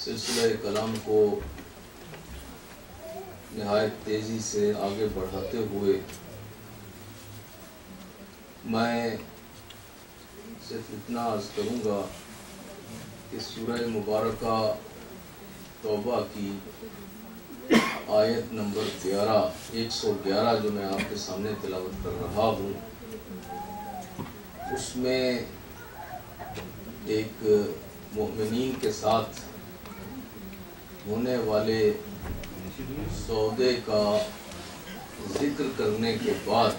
سلسلہ کلام کو نہایت تیزی سے آگے بڑھاتے ہوئے میں صرف اتنا عرض کروں گا کہ سورہ مبارکہ توبہ کی آیت نمبر 111 جو میں آپ کے سامنے تلاوت کر رہا ہوں، اس میں ایک مومنین کے ساتھ ہونے والے سودے کا ذکر کرنے کے بعد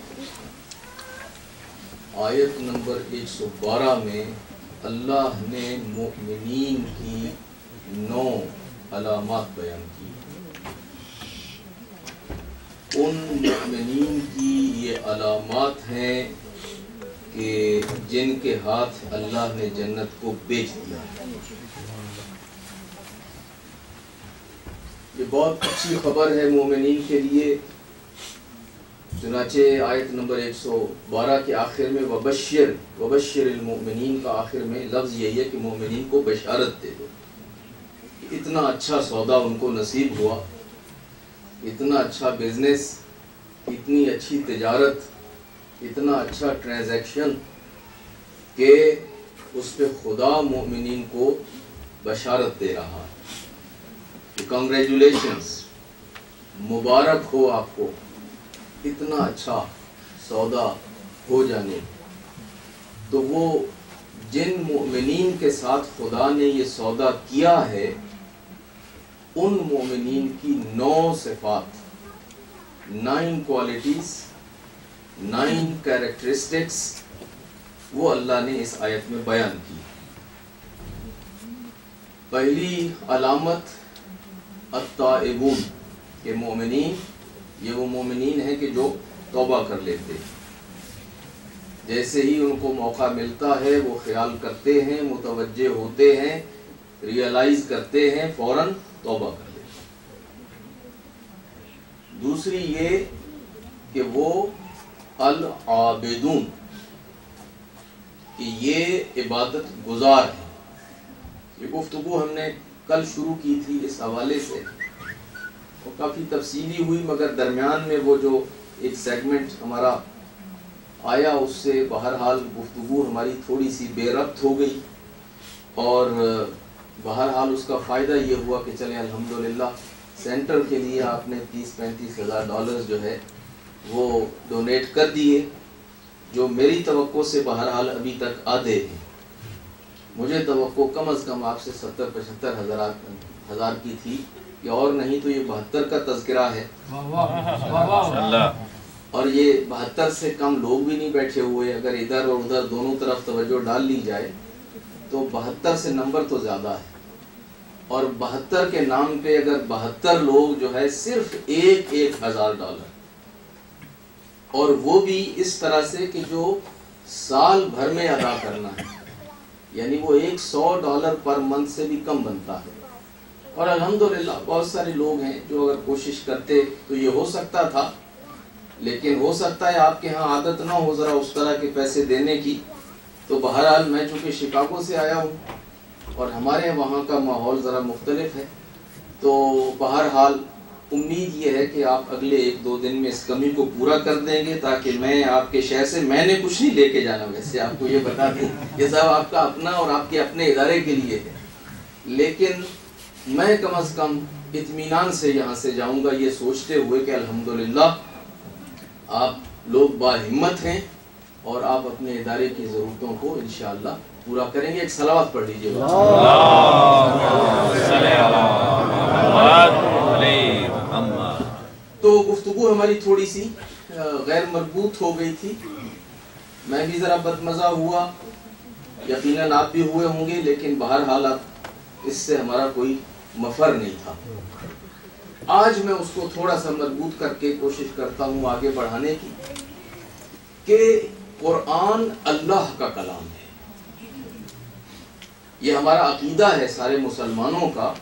آیت نمبر 112 میں اللہ نے مومنین کی 9 علامات بیان کی۔ ان مومنین کی یہ علامات ہیں کہ جن کے ہاتھ اللہ نے جنت کو بیچ دیا۔ یہ بہت اچھی خبر ہے مومنین کے لیے، چنانچہ آیت نمبر 112 کے آخر میں وبشر المؤمنین کا آخر میں لفظ یہی ہے کہ مومنین کو بشارت دے دو۔ اتنا اچھا سودا ان کو نصیب ہوا، اتنا اچھا بزنس، اتنی اچھی تجارت، اتنا اچھا ٹرانزیکشن کہ اس پہ خدا مومنین کو بشارت دے رہا ہے۔ کنگریچولیشنز، مبارک ہو آپ کو اتنا اچھا سودا ہو جانے۔ تو وہ جن مومنین کے ساتھ خدا نے یہ سودا کیا ہے، ان مومنین کی 9 صفات، 9 کوالٹیز، 9 کیریکٹرسٹکس وہ اللہ نے اس آیت میں بیان کی۔ پہلی علامت التائبون، کہ مومنین یہ وہ مومنین ہیں کہ جو توبہ کر لیتے۔ جیسے ہی ان کو موقع ملتا ہے وہ خیال کرتے ہیں، متوجہ ہوتے ہیں، ریئلائز کرتے ہیں، فوراً توبہ کر لیتے ہیں۔ دوسری یہ کہ وہ العابدون، کہ یہ عبادت گزار ہیں۔ یہ گفتگو ہم نے کل شروع کی تھی اس حوالے سے، اور کافی تفصیلی ہوئی، مگر درمیان میں وہ جو ایک سیگمنٹ ہمارا آیا اس سے بہرحال گفتگو ہماری تھوڑی سی بے ربط ہو گئی، اور بہرحال اس کا فائدہ یہ ہوا کہ چلیں الحمدللہ سینٹر کے لیے آپ نے 30-35 ہزار ڈالرز جو ہے وہ ڈونیٹ کر دیے، جو میری توقع سے بہرحال ابھی تک آدھے ہیں۔ مجھے توقع کم از کم آپ سے 70-75 ہزار کی تھی، یا اور نہیں تو یہ 72 کا تذکرہ ہے، اور یہ 72 سے کم لوگ بھی نہیں بیٹھے ہوئے۔ اگر ادھر اور ادھر دونوں طرف توجہ ڈال لی جائے تو 72 سے نمبر تو زیادہ ہے، اور 72 کے نام پہ اگر 72 لوگ جو ہے صرف 1,000 ڈالر، اور وہ بھی اس طرح سے کہ جو سال بھر میں ادا کرنا ہے، یعنی وہ $100 پر منتھ سے بھی کم بنتا ہے۔ اور الحمدللہ بہت سارے لوگ ہیں جو اگر کوشش کرتے تو یہ ہو سکتا تھا، لیکن ہو سکتا ہے آپ کے ہاں عادت نہ ہو ذرا اس طرح کے پیسے دینے کی۔ تو بہرحال میں چونکہ شکاگو سے آیا ہوں اور ہمارے وہاں کا ماحول ذرا مختلف ہے، تو بہرحال امید یہ ہے کہ آپ اگلے 1-2 دن میں اس کمی کو پورا کر دیں گے، تاکہ میں آپ کے شہر سے، میں نے کچھ نہیں لے کے جانا، ویسے آپ کو یہ بتا دیں یہ سب آپ کا اپنا اور آپ کے اپنے ادارے کے لیے ہے، لیکن میں کم از کم اطمینان سے یہاں سے جاؤں گا یہ سوچتے ہوئے کہ الحمدللہ آپ لوگ باہمت ہیں اور آپ اپنے ادارے کی ضرورتوں کو انشاءاللہ پورا کریں گے۔ ایک صلوات پڑھ لیجیے گا۔ تو گفتگو ہماری تھوڑی سی غیر مربوط ہو گئی تھی، میں بھی ذرا بدمزہ ہوا، یقیناً آپ بھی ہوئے ہوں گے، لیکن بہرحال اس سے ہمارا کوئی مفر نہیں تھا۔ آج میں اس کو تھوڑا سا مربوط کر کے کوشش کرتا ہوں آگے بڑھانے کی، کہ قرآن اللہ کا کلام ہے۔ یہ ہمارا عقیدہ ہے سارے مسلمانوں کا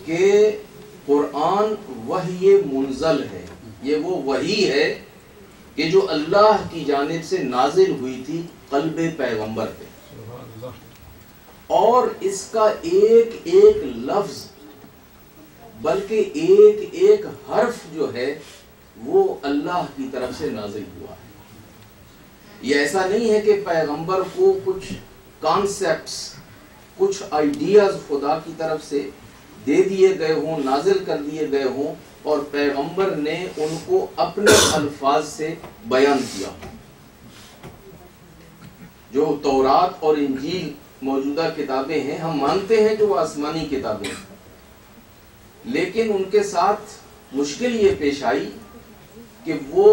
کہ قرآن وحی منزل ہے، یہ وہ وحی ہے کہ جو اللہ کی جانب سے نازل ہوئی تھی قلب پیغمبر پہ، اور اس کا ایک ایک لفظ بلکہ ایک ایک حرف جو ہے وہ اللہ کی طرف سے نازل ہوا ہے۔ یہ ایسا نہیں ہے کہ پیغمبر کو کچھ کانسیپٹس، کچھ آئیڈیاز خدا کی طرف سے دے دیے گئے ہوں، نازل کر دیے گئے ہوں، اور پیغمبر نے ان کو اپنے الفاظ سے بیان کیا۔ جو تورات اور انجیل موجودہ کتابیں ہیں، ہم مانتے ہیں کہ وہ آسمانی کتابیں ہیں، لیکن ان کے ساتھ مشکل یہ پیش آئی کہ وہ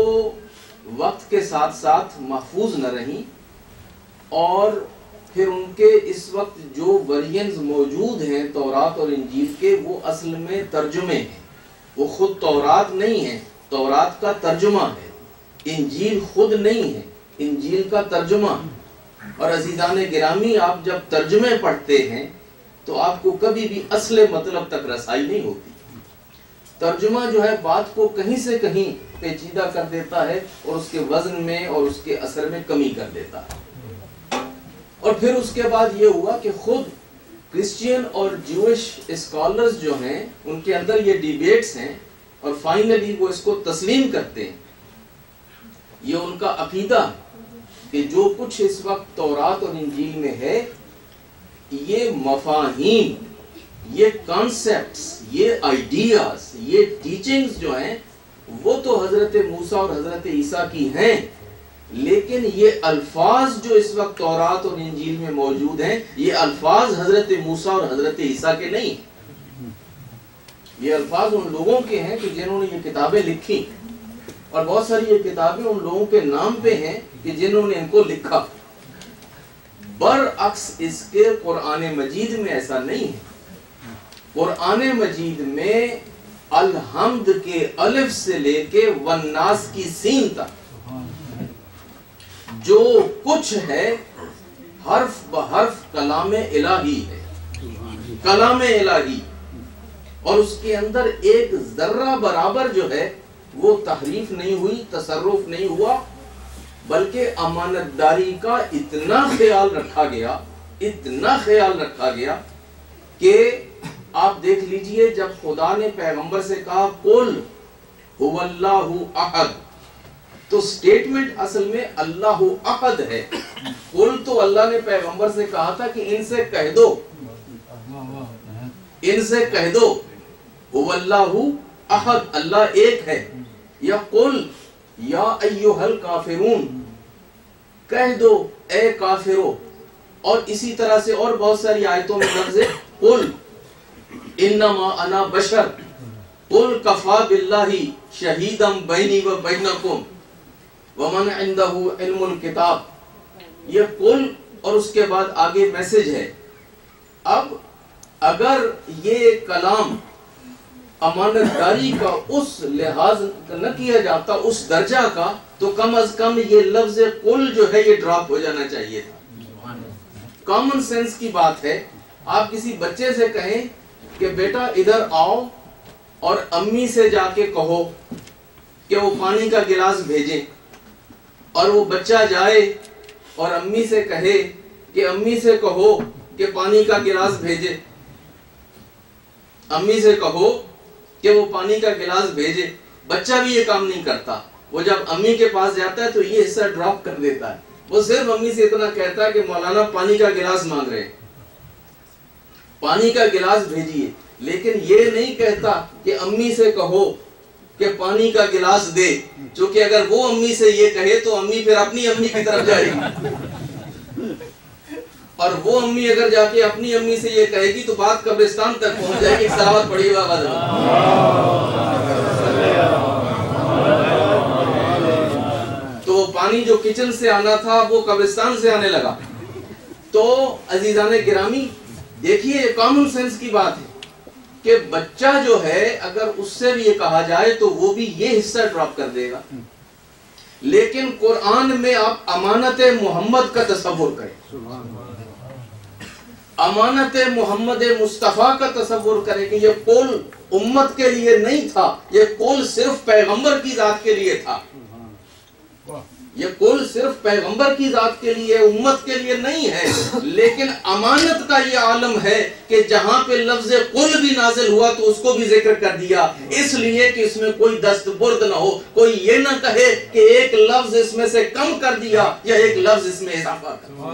وقت کے ساتھ ساتھ محفوظ نہ رہیں، اور پھر ان کے اس وقت جو ورژنز موجود ہیں تورات اور انجیل کے، وہ اصل میں ترجمے ہیں، وہ خود تورات نہیں ہے، تورات کا ترجمہ ہے، انجیل خود نہیں ہے، انجیل کا ترجمہ ہے۔ اور عزیزان گرامی، آپ جب ترجمے پڑھتے ہیں تو آپ کو کبھی بھی اصل مطلب تک رسائی نہیں ہوتی۔ ترجمہ جو ہے بات کو کہیں سے کہیں پیچیدہ کر دیتا ہے، اور اس کے وزن میں اور اس کے اثر میں کمی کر دیتا ہے۔ اور پھر اس کے بعد یہ ہوا کہ خود کرسچین اور جوش اسکالرز جو ہیں، ان کے اندر یہ ڈیبیٹس ہیں، اور فائنلی وہ اس کو تسلیم کرتے ہیں۔ یہ ان کا عقیدہ ہے کہ جو کچھ اس وقت تورات اور انجیل میں ہے، یہ مفاہیم، یہ کانسیپٹس، یہ آئیڈیاز، یہ ٹیچنگز جو ہیں، وہ تو حضرت موسیٰ اور حضرت عیسیٰ کی ہیں، لیکن یہ الفاظ جو اس وقت تورات اور انجیل میں موجود ہیں، یہ الفاظ حضرت موسیٰ اور حضرت عیسیٰ کے نہیں ہیں۔ یہ الفاظ ان لوگوں کے ہیں کہ جنہوں نے یہ کتابیں لکھی، اور بہت ساری یہ کتابیں ان لوگوں کے نام پہ ہیں کہ جنہوں نے ان کو لکھا۔ برعکس اس کے قرآن مجید میں ایسا نہیں ہے۔ قرآن مجید میں الحمد کے الف سے لے کے والناس کی سین تک جو کچھ ہے حرف بحرف کلام الہی ہے، کلام الہی، اور اس کے اندر ایک ذرہ برابر جو ہے وہ تحریف نہیں ہوئی، تصرف نہیں ہوا، بلکہ امانت داری کا اتنا خیال رکھا گیا، اتنا خیال رکھا گیا کہ آپ دیکھ لیجئے جب خدا نے پیغمبر سے کہا قل هو اللہ احد، تو سٹیٹمنٹ اصل میں اللہ احد ہے. قل تو اللہ نے پیغمبر سے کہا تھا کہ ان سے کہہ دو، ان سے کہہ دو هو اللہ احد، اللہ ایک ہے. یا قل یا ایھا الکافرون، کہہ دو اے کافرو. اور اسی طرح سے اور بہت ساری آیتوں میں لفظ قل انما انا بشر قل کفا باللہ شہیدا بینی و بینکم ومن عنده علم الکتاب. یہ قل اور اس کے بعد آگے میسج ہے. اب اگر یہ کلام امانت داری کا اس لحاظ نہ کیا جاتا، اس درجہ کا، تو کم از کم یہ لفظ قل جو ہے یہ ڈراپ ہو جانا چاہیے تھا. کامن سینس کی بات ہے. آپ کسی بچے سے کہیں کہ بیٹا ادھر آؤ اور امی سے جا کے کہو کہ وہ پانی کا گلاس بھیجیں، اور وہ بچہ جائے اور امی سے کہے کہ امی سے کہو کہ پانی کا گلاس بھیجے، امی سے کہو کہ وہ پانی کا گلاس بھیجے. بچہ بھی یہ کام نہیں کرتا. وہ جب امی کے پاس جاتا ہے تو یہ حصہ ڈراپ کر دیتا ہے. وہ صرف امی سے اتنا کہتا ہے کہ مولانا پانی کا گلاس مانگ رہے ہیں، پانی کا گلاس بھیجیے. لیکن یہ نہیں کہتا کہ امی سے کہو کہ پانی کا گلاس دے، چونکہ اگر وہ امی سے یہ کہے تو امی پھر اپنی امی کی طرف جائے گی، اور وہ امی اگر جا کے اپنی امی سے یہ کہے گی تو بات قبرستان تک پہنچ جائے گی. صلوات پڑھیے گا. تو وہ پانی جو کچن سے آنا تھا وہ قبرستان سے آنے لگا. تو عزیزان گرامی دیکھیے یہ کامن سینس کی بات ہے کہ بچہ جو ہے اگر اس سے بھی یہ کہا جائے تو وہ بھی یہ حصہ ڈراپ کر دے گا. لیکن قرآن میں آپ امانت محمد کا تصور کریں، امانت محمد مصطفیٰ کا تصور کریں کہ یہ قول امت کے لیے نہیں تھا، یہ قول صرف پیغمبر کی ذات کے لیے تھا. یہ قول صرف پیغمبر کی ذات کے لیے، امت کے لیے نہیں ہے. لیکن امانت کا یہ عالم ہے کہ جہاں پہ لفظ قل بھی نازل ہوا تو اس کو بھی ذکر کر دیا، اس لیے کہ اس میں کوئی دستبرد نہ ہو. کوئی یہ نہ کہے کہ ایک لفظ اس میں سے کم کر دیا یا ایک لفظ اس میں اضافہ کر دیا.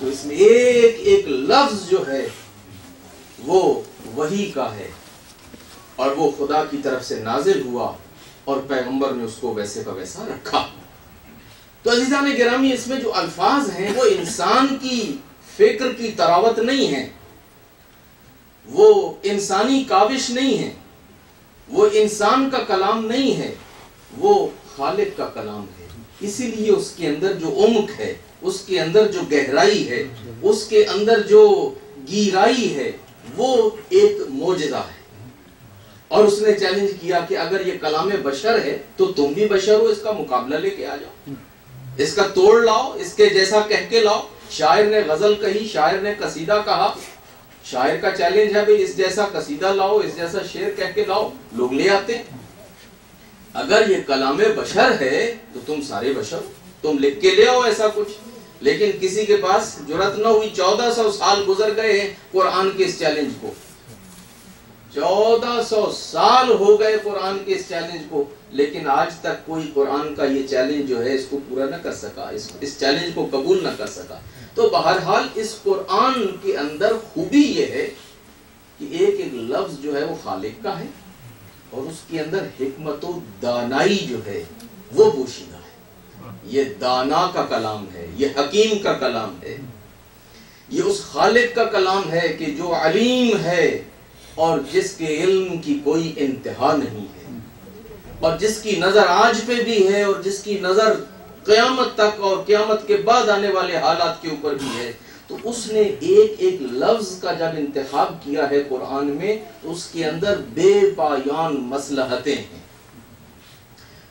تو اس میں ایک ایک لفظ جو ہے وہ وحی کا ہے، اور وہ خدا کی طرف سے نازل ہوا اور پیغمبر نے اس کو ویسے کا ویسا رکھا. تو عزیزان گرامی اس میں جو الفاظ ہیں وہ انسان کی فکر کی تراوت نہیں ہے، وہ انسانی کاوش نہیں ہے، وہ انسان کا کلام نہیں ہے، وہ خالق کا کلام ہے. اسی لیے اس کے اندر جو عمق ہے، اس کے اندر جو گہرائی ہے، اس کے اندر جو گہرائی ہے، وہ ایک معجزہ ہے. اور اس نے چیلنج کیا کہ اگر یہ کلام بشر ہے تو تم بھی بشر ہو، اس کا مقابلہ لے کے آ جاؤ، اس کا توڑ لاؤ، اس کے جیسا کہہ کے لاؤ. شاعر نے غزل کہی، شاعر نے قصیدہ کہا، شاعر کا چیلنج ہے بھئی اس جیسا قصیدہ لاؤ، اس جیسا شعر کہہ کے لاؤ. لوگ لے آتے ہیں. اگر یہ کلام بشر ہے تو تم سارے بشر، تم لکھ کے لے آؤ ایسا کچھ. لیکن کسی کے پاس جرات نہ ہوئی. 1400 سال گزر گئے ہیں قرآن کے اس چیلنج کو، 1400 سال ہو گئے قرآن کے اس چیلنج کو، لیکن آج تک کوئی قرآن کا یہ چیلنج جو ہے اس کو پورا نہ کر سکا، اس چیلنج کو قبول نہ کر سکا. تو بہرحال اس قرآن کے اندر خوبی یہ ہے کہ ایک ایک لفظ جو ہے وہ خالق کا ہے، اور اس کے اندر حکمت و دانائی جو ہے وہ پوشیدہ ہے. یہ دانا کا کلام ہے، یہ حکیم کا کلام ہے، یہ اس خالق کا کلام ہے کہ جو علیم ہے اور جس کے علم کی کوئی انتہا نہیں ہے، اور جس کی نظر آج پہ بھی ہے اور جس کی نظر قیامت تک اور قیامت کے بعد آنے والے حالات کے اوپر بھی ہے. تو اس نے ایک ایک لفظ کا جب انتخاب کیا ہے قرآن میں تو اس کے اندر بے پایان مصلحتیں ہیں۔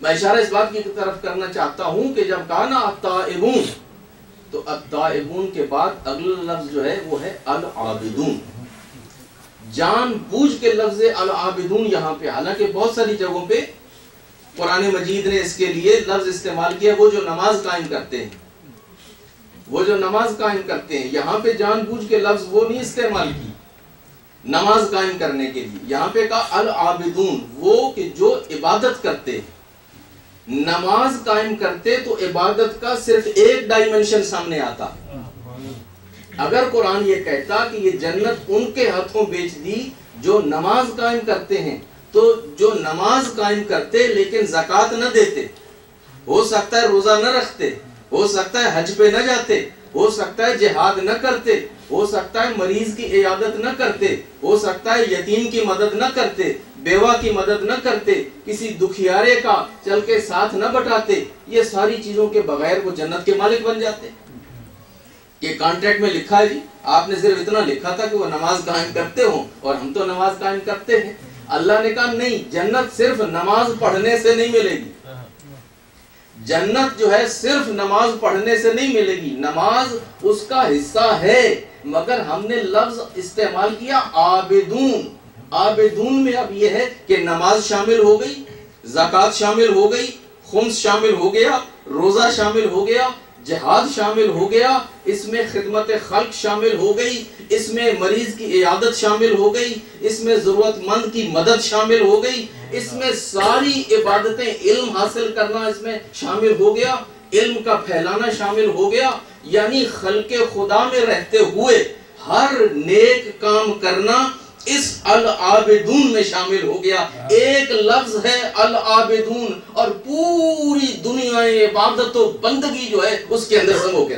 میں اشارہ اس بات کی طرف کرنا چاہتا ہوں کہ جب کہا نا التائبون، تو التائبون کے بعد اگلا لفظ جو ہے وہ ہے العابدون۔ جان بوجھ کے لفظ العابدون یہاں پہ، حالانکہ بہت ساری جگہوں پہ قرآن مجید نے اس کے لیے لفظ استعمال کیا، وہ جو نماز قائم کرتے ہیں، وہ جو نماز قائم کرتے ہیں، یہاں پہ جان بوجھ کے لفظ وہ نہیں استعمال کی نماز قائم کرنے کے لیے، یہاں پہ کہا العابدون، وہ کہ جو عبادت کرتے ہیں۔ نماز قائم کرتے تو عبادت کا صرف ایک ڈائمنشن سامنے آتا۔ اگر قرآن یہ کہتا کہ یہ جنت ان کے ہاتھوں بیچ دی جو نماز قائم کرتے ہیں، تو جو نماز قائم کرتے لیکن زکوٰۃ نہ دیتے، ہو سکتا ہے روزہ نہ رکھتے، ہو سکتا ہے حج پہ نہ جاتے، ہو سکتا ہے جہاد نہ کرتے، ہو سکتا ہے مریض کی عیادت نہ کرتے، ہو سکتا ہے یتیم کی مدد نہ کرتے، بیوہ کی مدد نہ کرتے، کسی دکھیارے کا چل کے ساتھ نہ بٹاتے، یہ ساری چیزوں کے بغیر وہ جنت کے مالک بن جاتے۔ کہ کانٹریکٹ میں لکھا ہے جی، آپ نے صرف اتنا لکھا تھا کہ وہ نماز قائم کرتے ہوں اور ہم تو نماز قائم کرتے ہیں۔ اللہ نے کہا نہیں، جنت صرف نماز پڑھنے سے نہیں ملے گی، جنت جو ہے صرف نماز پڑھنے سے نہیں ملے گی، نماز اس کا حصہ ہے، مگر ہم نے لفظ استعمال کیا عابدون۔ عابدون میں اب یہ ہے کہ نماز شامل ہو گئی، زکوٰۃ شامل ہو گئی، خمس شامل ہو گیا، روزہ شامل ہو گیا، جہاد شامل ہو گیا، اس میں خدمت خلق شامل ہو گئی، اس میں مریض کی عیادت شامل ہو گئی، اس میں ضرورت مند کی مدد شامل ہو گئی، اس میں ساری عبادتیں، علم حاصل کرنا اس میں شامل ہو گیا، علم کا پھیلانا شامل ہو گیا، یعنی خلق خدا میں رہتے ہوئے ہر نیک کام کرنا اس العابدون میں شامل ہو گیا۔ ایک لفظ ہے العابدون اور پوری دنیا عبادت و بندگی جو ہے اس کے اندر سمو کے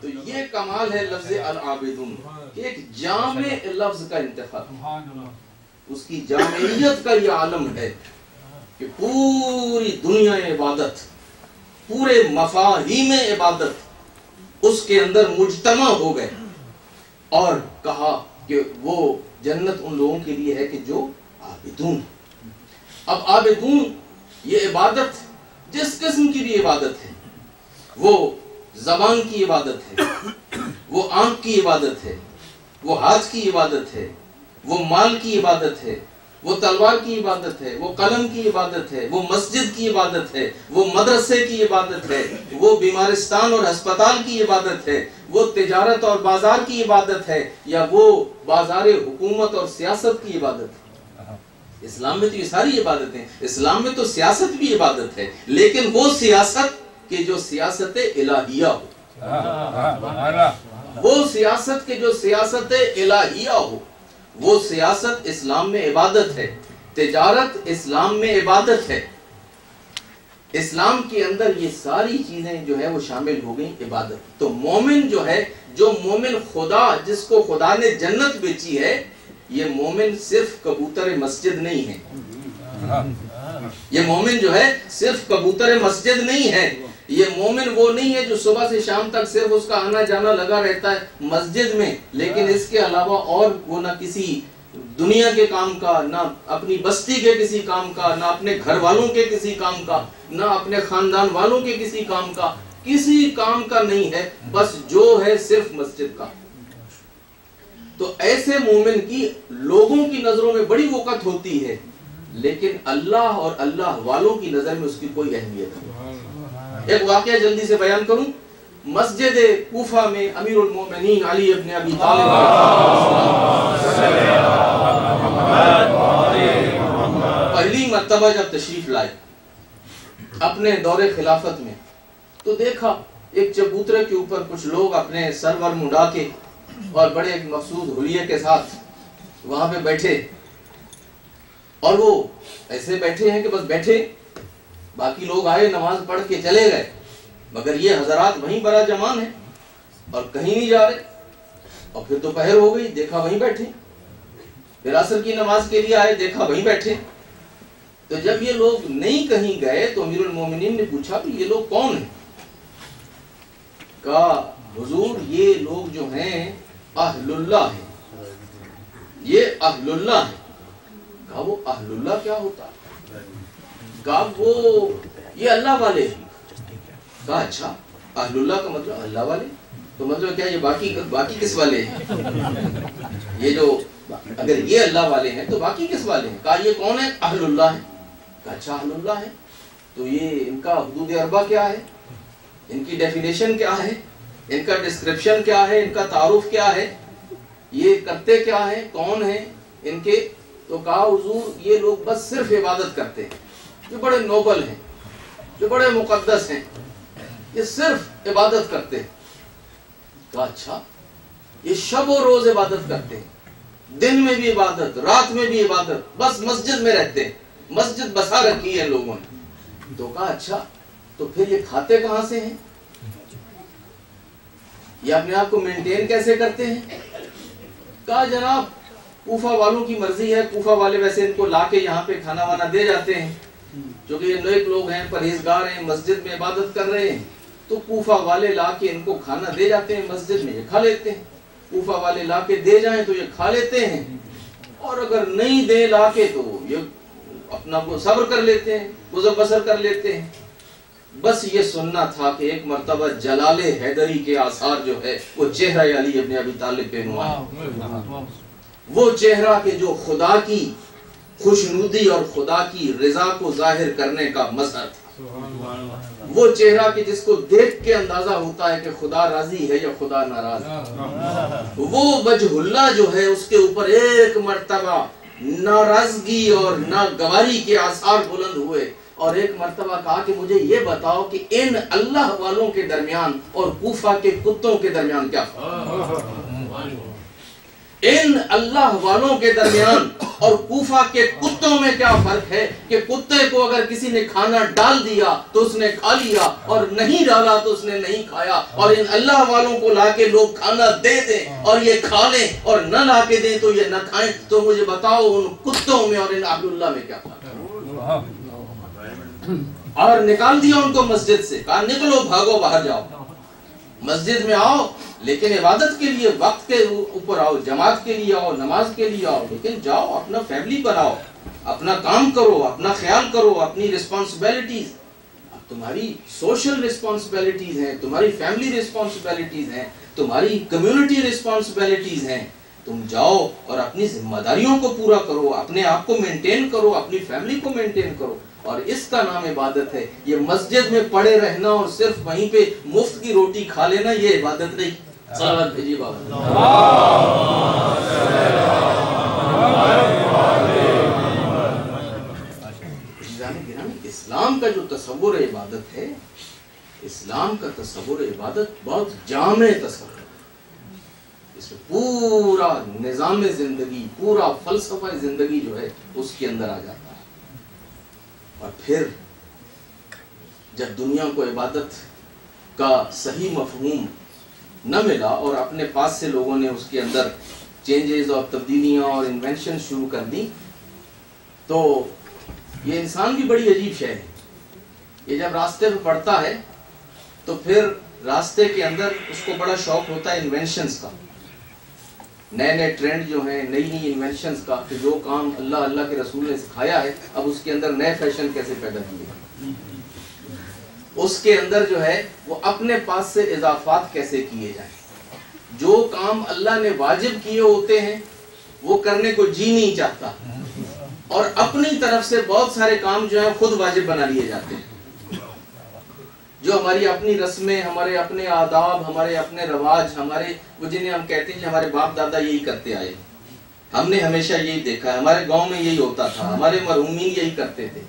تو یہ کمال ہے لفظ العابدون، ایک جامع لفظ کا انتخاب، اس کی جامعیت کا یہ عالم ہے کہ پوری دنیا عبادت، پورے مفاہیم عبادت اس کے اندر مجتمع ہو گئے، اور کہا کہ وہ جنت ان لوگوں کے لیے ہے کہ جو عابدون۔ اب عابدون یہ عبادت جس قسم کی بھی عبادت ہے، وہ زبان کی عبادت ہے، وہ آنکھ کی عبادت ہے، وہ ہاتھ کی عبادت ہے، وہ مال کی عبادت ہے، وہ تلوار کی عبادت ہے، وہ قلم کی عبادت ہے، وہ مسجد کی عبادت ہے، وہ مدرسے کی عبادت ہے، وہ بیمارستان اور ہسپتال کی عبادت ہے، وہ تجارت اور بازار کی عبادت ہے، یا وہ بازار حکومت اور سیاست کی عبادت ہے۔ اسلام میں تو یہ ساری عبادتیں، اسلام میں تو سیاست بھی عبادت ہے، لیکن وہ سیاست کہ جو سیاست الہیہ ہو، وہ سیاست کہ جو سیاست الہیہ ہو، وہ سیاست اسلام میں عبادت ہے، تجارت اسلام میں عبادت ہے۔ اسلام کے اندر یہ ساری چیزیں جو ہے وہ شامل ہو گئیں عبادت۔ تو مومن جو ہے، جو مومن خدا، جس کو خدا نے جنت بیچی ہے، یہ مومن صرف کبوتر مسجد نہیں ہے، یہ مومن جو ہے صرف کبوتر مسجد نہیں ہے، یہ مومن وہ نہیں ہے جو صبح سے شام تک صرف اس کا آنا جانا لگا رہتا ہے مسجد میں، لیکن اس کے علاوہ اور وہ نہ کسی دنیا کے کام کا، نہ اپنی بستی کے کسی کام کا، نہ اپنے گھر والوں کے کسی کام کا، نہ اپنے خاندان والوں کے کسی کام کا، کسی کام کا نہیں ہے، بس جو ہے صرف مسجد کا۔ تو ایسے مومن کی لوگوں کی نظروں میں بڑی وقت ہوتی ہے، لیکن اللہ اور اللہ والوں کی نظر میں اس کی کوئی اہمیت نہیں۔ ایک واقعہ جلدی سے بیان کروں، مسجد کوفہ میں امیر المومنین علی ابن ابی طالب پہلی مرتبہ جب تشریف لائے اپنے دور خلافت میں، تو دیکھا ایک چبوترے کے اوپر کچھ لوگ اپنے سرور منڈا کے اور بڑے ایک مقصود حلیے کے ساتھ وہاں پہ بیٹھے، اور وہ ایسے بیٹھے ہیں کہ بس بیٹھے، باقی لوگ آئے نماز پڑھ کے چلے گئے، مگر یہ حضرات وہیں برا جمان ہیں اور کہیں نہیں جا رہے۔ اور پھر دوپہر ہو گئی، دیکھا وہیں بیٹھے، پھر عصر کی نماز کے لیے آئے، دیکھا وہیں بیٹھے۔ تو جب یہ لوگ نہیں کہیں گئے تو امیر المومنین نے پوچھا کہ یہ لوگ کون ہیں؟ کہا حضور یہ لوگ جو ہیں اہل اللہ ہیں، یہ اہل اللہ ہیں۔ کہا وہ اہل اللہ کیا ہوتا ہے؟ کہا وہ یہ اللہ والے ہیں۔ کہا اچھا، اہل اللہ کا مطلب اللہ والے، تو مطلب کیا یہ باقی کس والے ہیں؟ یہ جو اگر یہ اللہ والے ہیں تو باقی کس والے ہیں؟ کہا یہ کون ہے؟ اہل اللہ ہے۔ کہا اچھا اہل اللہ ہے، تو یہ ان کا حدود اربع کیا ہے، ان کی ڈیفینیشن کیا ہے، ان کا ڈسکرپشن کیا ہے، ان کا تعارف کیا ہے، یہ کرتے کیا ہیں، کون ہیں ان کے؟ تو کہا حضور یہ لوگ بس صرف عبادت کرتے ہیں، جو بڑے نوبل ہیں، جو بڑے مقدس ہیں، یہ صرف عبادت کرتے ہیں۔ کہا اچھا، یہ شب و روز عبادت کرتے ہیں، دن میں بھی عبادت، رات میں بھی عبادت، بس مسجد میں رہتے ہیں، مسجد بسا رکھی ہے لوگوں نے۔ تو کہا اچھا، تو پھر یہ کھاتے کہاں سے ہیں، یہ اپنے آپ کو مینٹین کیسے کرتے ہیں؟ کہا جناب کوفہ والوں کی مرضی ہے، کوفہ والے ویسے ان کو لا کے یہاں پہ کھانا وانا دے جاتے ہیں، کیونکہ یہ نیک لوگ ہیں، پرہیزگار ہیں، مسجد میں عبادت کر رہے ہیں، تو کوفہ والے لا کے ان کو کھانا دے جاتے ہیں، مسجد میں یہ کھا لیتے ہیں۔ کوفہ والے لا کے دے جائیں تو یہ کھا لیتے ہیں، اور اگر نہیں دے لا کے تو یہ اپنا کو صبر کر لیتے ہیں، گزر بسر کر لیتے ہیں۔ بس یہ سننا تھا کہ ایک مرتبہ جلال حیدری کے آثار جو ہے وہ چہرہ علی ابن ابی طالب پہ نمایاں ہے، وہ چہرہ کہ جو خدا کی خوشنودی اور خدا کی رضا کو ظاہر کرنے کا مظہر تھا، وہ چہرہ کہ جس کو دیکھ کے اندازہ ہوتا ہے کہ خدا راضی ہے یا خدا ناراض ہے، وہ وجہ اللہ جو ہے اس کے اوپر ایک مرتبہ ناراضگی اور ناگواری کے آثار بلند ہوئے، اور ایک مرتبہ کہا کہ مجھے یہ بتاؤ کہ ان اللہ والوں کے درمیان اور کوفہ کے کتوں کے درمیان کیا فرق ہے؟ ان اللہ والوں کے درمیان اور کوفہ کے کتوں میں کیا فرق ہے کہ کتے کو اگر کسی نے کھانا ڈال دیا تو اس نے کھا لیا، اور نہیں ڈالا تو اس نے نہیں کھایا، اور ان اللہ والوں کو لا کے لوگ کھانا دے دیں اور یہ کھا لیں، اور نہ لا کے دیں تو یہ نہ کھائیں، تو مجھے بتاؤ ان کتوں میں اور ان عبد اللہ میں کیا فرق ہے؟ اور نکال دیا ان کو مسجد سے، کہا نکلو، بھاگو، باہر جاؤ، مسجد میں آؤ لیکن عبادت کے لیے وقت کے اوپر آؤ، جماعت کے لیے آؤ، نماز کے لیے آؤ، لیکن جاؤ اپنا فیملی بناؤ، اپنا کام کرو، اپنا خیال کرو، اپنی رسپانسبلٹیز، تمہاری سوشل رسپانسبلٹیز ہیں، تمہاری فیملی رسپانسبلٹیز ہیں، تمہاری کمیونٹی رسپانسبلٹیز ہیں، تم جاؤ اور اپنی ذمہ داریوں کو پورا کرو، اپنے آپ کو مینٹین کرو، اپنی فیملی کو مینٹین کرو، اور اس کا نام عبادت ہے۔ یہ مسجد میں پڑے رہنا اور صرف وہیں پہ مفت کی روٹی کھا لینا یہ عبادت نہیں۔ صلوات بھیجیے بابا۔ اسلام کا جو تصور عبادت ہے، اسلام کا تصور عبادت بہت جامع تصور ہے، اس میں پورا نظام زندگی، پورا فلسفہ زندگی جو ہے اس کے اندر آ جاتا ہے۔ اور پھر جب دنیا کو عبادت کا صحیح مفہوم نہ ملا اور اپنے پاس سے لوگوں نے اس کے اندر چینجز اور تبدیلیاں اور انوینشن شروع کر دی، تو یہ انسان بھی بڑی عجیب شے ہے۔ یہ جب راستے پہ پڑتا ہے تو پھر راستے کے اندر اس کو بڑا شوق ہوتا ہے انوینشنز کا، نئے نئے ٹرینڈ جو ہیں، نئی نئی انوینشنز کا، کہ جو کام اللہ کے رسول نے سکھایا ہے اب اس کے اندر نئے فیشن کیسے پیدا کیے، اس کے اندر جو ہے وہ اپنے پاس سے اضافات کیسے کیے جائیں۔ جو کام اللہ نے واجب کیے ہوتے ہیں وہ کرنے کو جی نہیں چاہتا، اور اپنی طرف سے بہت سارے کام جو ہیں خود واجب بنا لیے جاتے ہیں، جو ہماری اپنی رسمیں، ہمارے اپنے آداب، ہمارے اپنے رواج، ہمارے وہ جنہیں ہم کہتے ہیں کہ ہمارے باپ دادا یہی کرتے آئے، ہم نے ہمیشہ یہی دیکھا ہے، ہمارے گاؤں میں یہی ہوتا تھا، ہمارے مرحومین یہی کرتے تھے،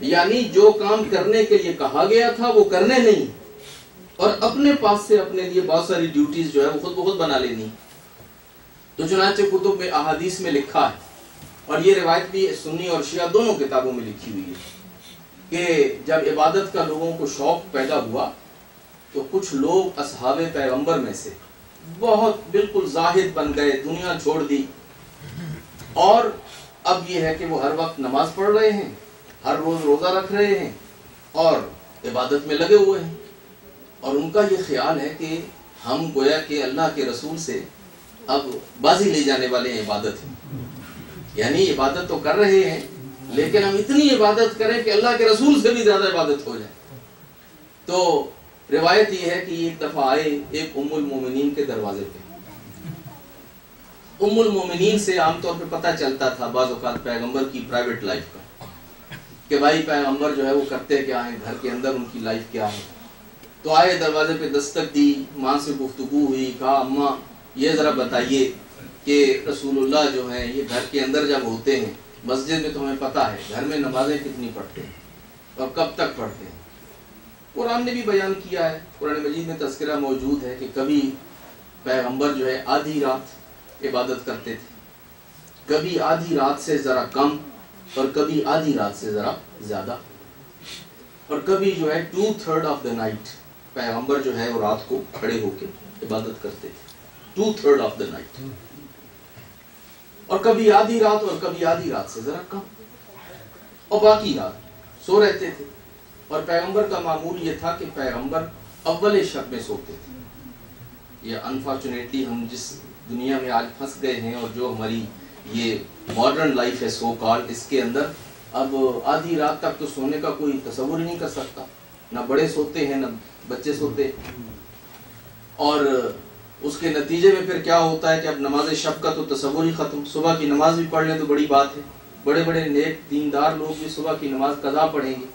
یعنی جو کام کرنے کے لیے کہا گیا تھا وہ کرنے نہیں، اور اپنے پاس سے اپنے لیے بہت ساری ڈیوٹیز جو ہے وہ خود بخود بنا لینی۔ تو چنانچہ کتب میں احادیث میں لکھا ہے، اور یہ روایت بھی سنی اور شیعہ دونوں کتابوں میں لکھی ہوئی ہے، کہ جب عبادت کا لوگوں کو شوق پیدا ہوا تو کچھ لوگ اصحاب پیغمبر میں سے بہت بالکل زاہد بن گئے، دنیا چھوڑ دی، اور اب یہ ہے کہ وہ ہر وقت نماز پڑھ رہے ہیں، ہر روز روزہ رکھ رہے ہیں اور عبادت میں لگے ہوئے ہیں، اور ان کا یہ خیال ہے کہ ہم گویا کہ اللہ کے رسول سے اب بازی لے جانے والے ہیں عبادت میں، یعنی عبادت تو کر رہے ہیں لیکن ہم اتنی عبادت کریں کہ اللہ کے رسول سے بھی زیادہ عبادت ہو جائے۔ تو روایت یہ ہے کہ ایک دفعہ آئے ایک ام المومنین کے دروازے پہ۔ ام المومنین سے عام طور پہ پتہ چلتا تھا بعض اوقات پیغمبر کی پرائیویٹ لائف کا، کہ بھائی پیغمبر جو ہے وہ کرتے کیا ہیں، گھر کے اندر ان کی لائف کیا ہے۔ تو آئے، دروازے پہ دستک دی، ماں سے گفتگو ہوئی، کہا اماں یہ ذرا بتائیے کہ رسول اللہ جو ہیں یہ گھر کے اندر جب ہوتے ہیں، مسجد میں تو ہمیں پتہ ہے گھر میں نمازیں کتنی پڑھتے ہیں اور کب تک پڑھتے ہیں۔ قرآن نے بھی بیان کیا ہے، قرآن مجید میں تذکرہ موجود ہے کہ کبھی پیغمبر جو ہے آدھی رات عبادت کرتے تھے، کبھی آدھی رات سے ذرا کم اور کبھی آدھی رات سے ذرا زیادہ، اور کبھی جو ہے 2/3 آف دا نائٹ پیغمبر جو ہے وہ رات کو کھڑے ہو کے عبادت کرتے تھے، 2/3 آف دا نائٹ، اور کبھی آدھی رات اور کبھی آدھی رات سے ذرا کم، اور باقی رات سو رہتے تھے۔ اور پیغمبر کا معمول یہ تھا کہ پیغمبر اول شب میں سوتے تھے۔ یہ انفارچونیٹلی ہم جس دنیا میں آج پھنس گئے ہیں اور جو ہماری یہ ماڈرن لائف ہے سو کال، اس کے اندر اب آدھی رات تک تو سونے کا کوئی تصور ہی نہیں کر سکتا، نہ بڑے سوتے ہیں نہ بچے سوتے، اور اس کے نتیجے میں پھر کیا ہوتا ہے کہ اب نماز شب کا تو تصور ہی ختم، صبح کی نماز بھی پڑھ لیں تو بڑی بات ہے، بڑے بڑے نیک دیندار لوگ بھی صبح کی نماز قضا پڑھیں گے،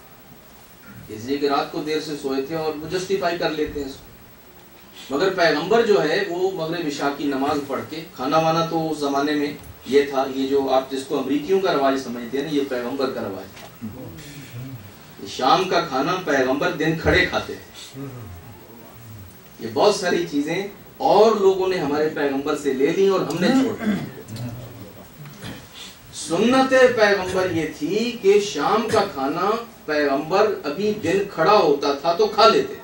اس لیے کہ رات کو دیر سے سوئے تھے، اور وہ جسٹیفائی کر لیتے ہیں اس کو۔ مگر پیغمبر جو ہے وہ مغرب عشاء کی نماز پڑھ کے، کھانا وانا تو اس زمانے میں یہ تھا، یہ جو آپ جس کو امریکیوں کا رواج سمجھتے ہیں نا، یہ پیغمبر کا رواج ہے۔ شام کا کھانا پیغمبر دن کھڑے کھاتے تھے۔ یہ بہت ساری چیزیں اور لوگوں نے ہمارے پیغمبر سے لے لی اور ہم نے چھوڑ دی۔ سنت پیغمبر یہ تھی کہ شام کا کھانا پیغمبر ابھی دن کھڑا ہوتا تھا تو کھا لیتے،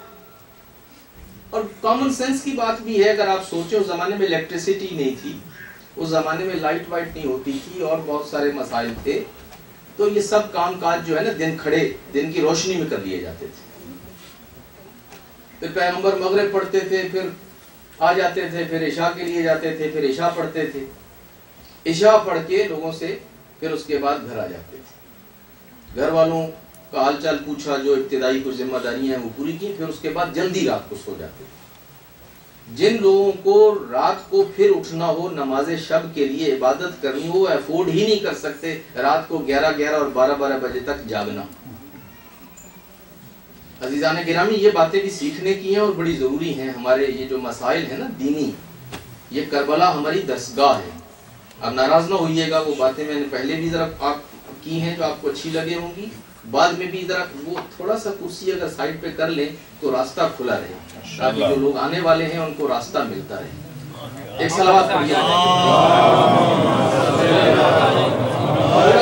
اور کامن سینس کی بات بھی ہے۔ اگر آپ سوچیں اس زمانے میں الیکٹریسٹی نہیں تھی، اس زمانے میں لائٹ وائٹ نہیں ہوتی تھی اور بہت سارے مسائل تھے، تو یہ سب کام کاج جو ہے نا دن کھڑے، دن کی روشنی میں کر لیے جاتے تھے۔ پھر پیغمبر مغرب پڑھتے تھے، پھر آ جاتے تھے، پھر عشاء کے لیے جاتے تھے، پھر عشاء پڑھتے تھے، عشاء پڑھ کے لوگوں سے پھر اس کے بعد گھر آ جاتے تھے، گھر والوں کا حال چال پوچھا، جو ابتدائی کچھ ذمہ داریاں ہیں وہ پوری کی، پھر اس کے بعد جلدی رات کو سو جاتے تھے۔ جن لوگوں کو رات کو پھر اٹھنا ہو، نماز شب کے لیے عبادت کرنی ہو، افورڈ ہی نہیں کر سکتے رات کو 11 اور 12 بجے تک جاگنا۔ عزیزان گرامی، یہ باتیں بھی سیکھنے کی ہیں اور بڑی ضروری ہیں۔ ہمارے یہ جو مسائل ہیں نا دینی، یہ کربلا ہماری درسگاہ ہے۔ اب ناراض نہ ہوئیے گا، وہ باتیں میں نے پہلے بھی ذرا آپ کی ہیں جو آپ کو اچھی لگے ہوں گی، بعد میں بھی ذرا وہ تھوڑا سا کرسی اگر سائڈ پہ کر لیں تو راستہ کھلا رہے، تاکہ جو لوگ آنے والے ہیں ان کو راستہ ملتا رہے۔ ایک صلوات پڑھیے،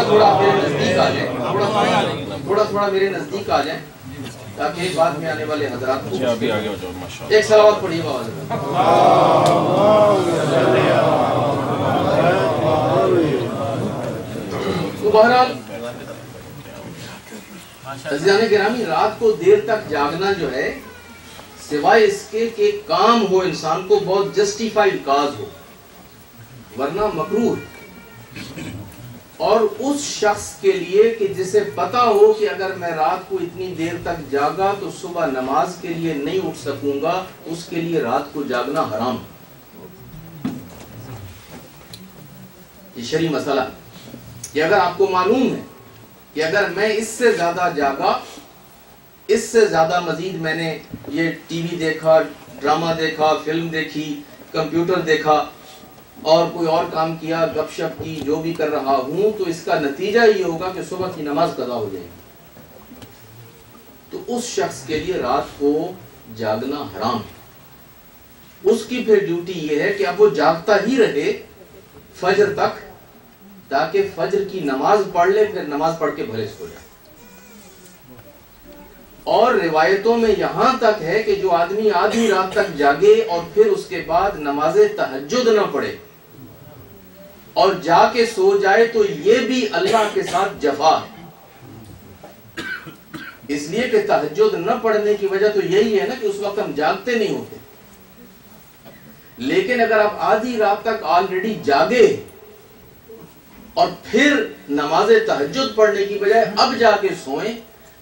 تھوڑا میرے نزدیک آ جائیں، تھوڑا میرے نزدیک آ جائیں تاکہ بعد میں آنے والے حضرات کو ایک صلوات پڑھیے بابا۔ تو بہرحال عزیزان گرامی، رات کو دیر تک جاگنا جو ہے، سوائے اس کے کہ کام ہو انسان کو بہت جسٹیفائیڈ کاز ہو، ورنہ مکروہ ہے۔ اور اس شخص کے لیے کہ جسے پتا ہو کہ اگر میں رات کو اتنی دیر تک جاگا تو صبح نماز کے لیے نہیں اٹھ سکوں گا، اس کے لیے رات کو جاگنا حرام۔ یہ شرعی مسئلہ ہے کہ اگر آپ کو معلوم ہے کہ اگر میں اس سے زیادہ جاگا، اس سے زیادہ مزید میں نے یہ ٹی وی دیکھا، ڈرامہ دیکھا، فلم دیکھی، کمپیوٹر دیکھا اور کوئی اور کام کیا، گپ شپ کی، جو بھی کر رہا ہوں، تو اس کا نتیجہ یہ ہوگا کہ صبح کی نماز قضا ہو جائے گی، تو اس شخص کے لیے رات کو جاگنا حرام ہے۔ اس کی پھر ڈیوٹی یہ ہے کہ اب وہ جاگتا ہی رہے فجر تک، تاکہ فجر کی نماز پڑھ لے، پھر نماز پڑھ کے بھلے سو جائے۔ اور روایتوں میں یہاں تک ہے کہ جو آدمی آدھی رات تک جاگے اور پھر اس کے بعد نماز تہجد نہ پڑھے اور جا کے سو جائے تو یہ بھی اللہ کے ساتھ جفا ہے. اس لیے کہ تہجد نہ پڑھنے کی وجہ تو یہی ہے نا کہ اس وقت ہم جاگتے نہیں ہوتے. لیکن اگر آپ آدھی رات تک آلریڈی جاگے اور پھر نماز تہجد پڑھنے کی بجائے اب جا کے سوئیں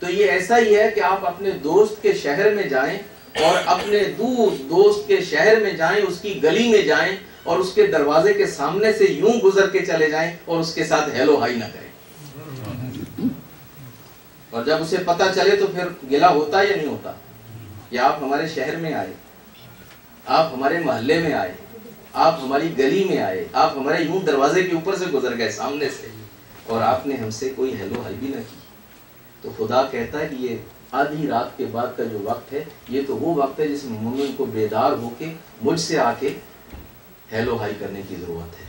تو یہ ایسا ہی ہے کہ آپ اپنے دوست کے شہر میں جائیں اور اپنے دور دوست کے شہر میں جائیں, اس کی گلی میں جائیں اور اس کے دروازے کے سامنے سے یوں گزر کے چلے جائیں اور اس کے ساتھ ہیلو ہائی نہ کریں. اور جب اسے پتہ چلے تو پھر گلہ ہوتا یا نہیں ہوتا کہ آپ ہمارے شہر میں آئے, آپ ہمارے محلے میں آئے, آپ ہماری گلی میں آئے, آپ ہمارے یوں دروازے کے اوپر سے گزر گئے سامنے سے اور آپ نے ہم سے کوئی ہیلو ہائی بھی نہ کی. تو خدا کہتا ہے کہ یہ آدھی رات کے بعد کا جو وقت ہے یہ تو وہ وقت ہے جس میں مومن کو بیدار ہو کے مجھ سے آ کے ہیلو ہائی کرنے کی ضرورت ہے,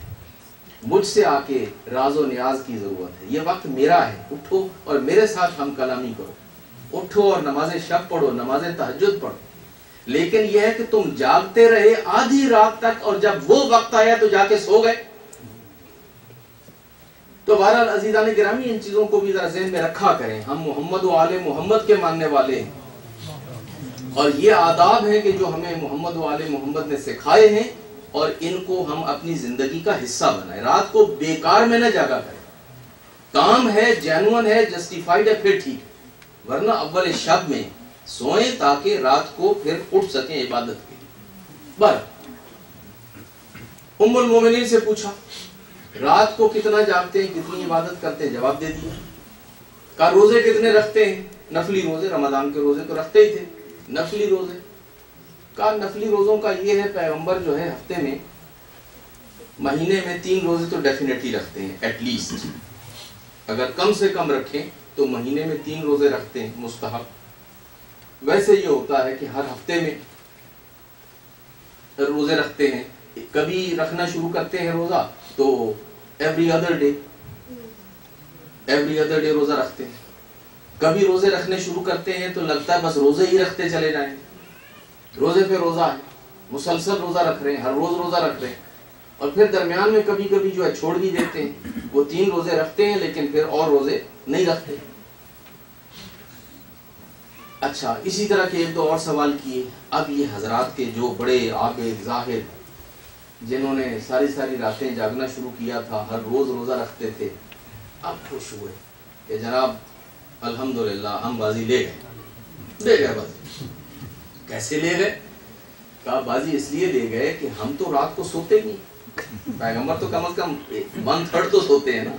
مجھ سے آ کے راز و نیاز کی ضرورت ہے. یہ وقت میرا ہے, اٹھو اور میرے ساتھ ہم کلامی کرو, اٹھو اور نماز شب پڑھو, نماز تہجد پڑھو. لیکن یہ ہے کہ تم جاگتے رہے آدھی رات تک اور جب وہ وقت آیا تو جا کے سو گئے. تو بہرحال عزیزان گرامی ان چیزوں کو بھی ذرا ذہن میں رکھا کریں. ہم محمد و آل محمد کے ماننے والے ہیں اور یہ آداب ہیں کہ جو ہمیں محمد و آل محمد نے سکھائے ہیں اور ان کو ہم اپنی زندگی کا حصہ بنائیں. رات کو بیکار میں نہ جاگا کریں. کام ہے, جینوئن ہے, جسٹیفائیڈ ہے, پھر ٹھیک ہے, ورنہ اول شب میں سوئیں تاکہ رات کو پھر اٹھ سکیں عبادت کے لیے. ام المومنین سے پوچھا رات کو کتنا جاگتے ہیں, کتنی عبادت کرتے ہیں؟ جواب دے دیا. کہا روزے کتنے رکھتے ہیں؟ نفلی روزے, رمضان کے روزے تو رکھتے ہی تھے, نفلی روزے. کہا نفلی روزوں کا یہ ہے پیغمبر جو ہے ہفتے میں مہینے میں 3 روزے تو ڈیفینیٹلی رکھتے ہیں ایٹ لیسٹ. اگر کم سے کم رکھیں تو مہینے میں 3 روزے رکھتے ہیں مستحب. ویسے یہ ہوتا ہے کہ ہر ہفتے میں روزے رکھتے ہیں. کبھی رکھنا شروع کرتے ہیں روزہ تو ایوری ادر ڈے روزہ رکھتے ہیں. کبھی روزے رکھنے شروع کرتے ہیں تو لگتا ہے بس روزے ہی رکھتے چلے جائیں, روزے پہ روزہ ہے, مسلسل روزہ رکھ رہے ہیں, ہر روز روزہ رکھ رہے ہیں. اور پھر درمیان میں کبھی کبھی جو ہے چھوڑ بھی دیتے ہیں. وہ 3 روزے رکھتے ہیں لیکن پھر اور روزے نہیں رکھتے. اچھا, اسی طرح کے 1-2 اور سوال کیے. اب یہ حضرات کے جو بڑے عابد زاہد جنہوں نے ساری راتیں جاگنا شروع کیا تھا, ہر روز روزہ رکھتے تھے, اب خوش ہوئے کہ جناب الحمدللہ ہم بازی لے گئے بازی. کیسے لے گئے؟ کہا بازی اس لیے لے گئے کہ ہم تو رات کو سوتے نہیں. پیغمبر تو کم از کم 1/3 تو سوتے ہیں نا,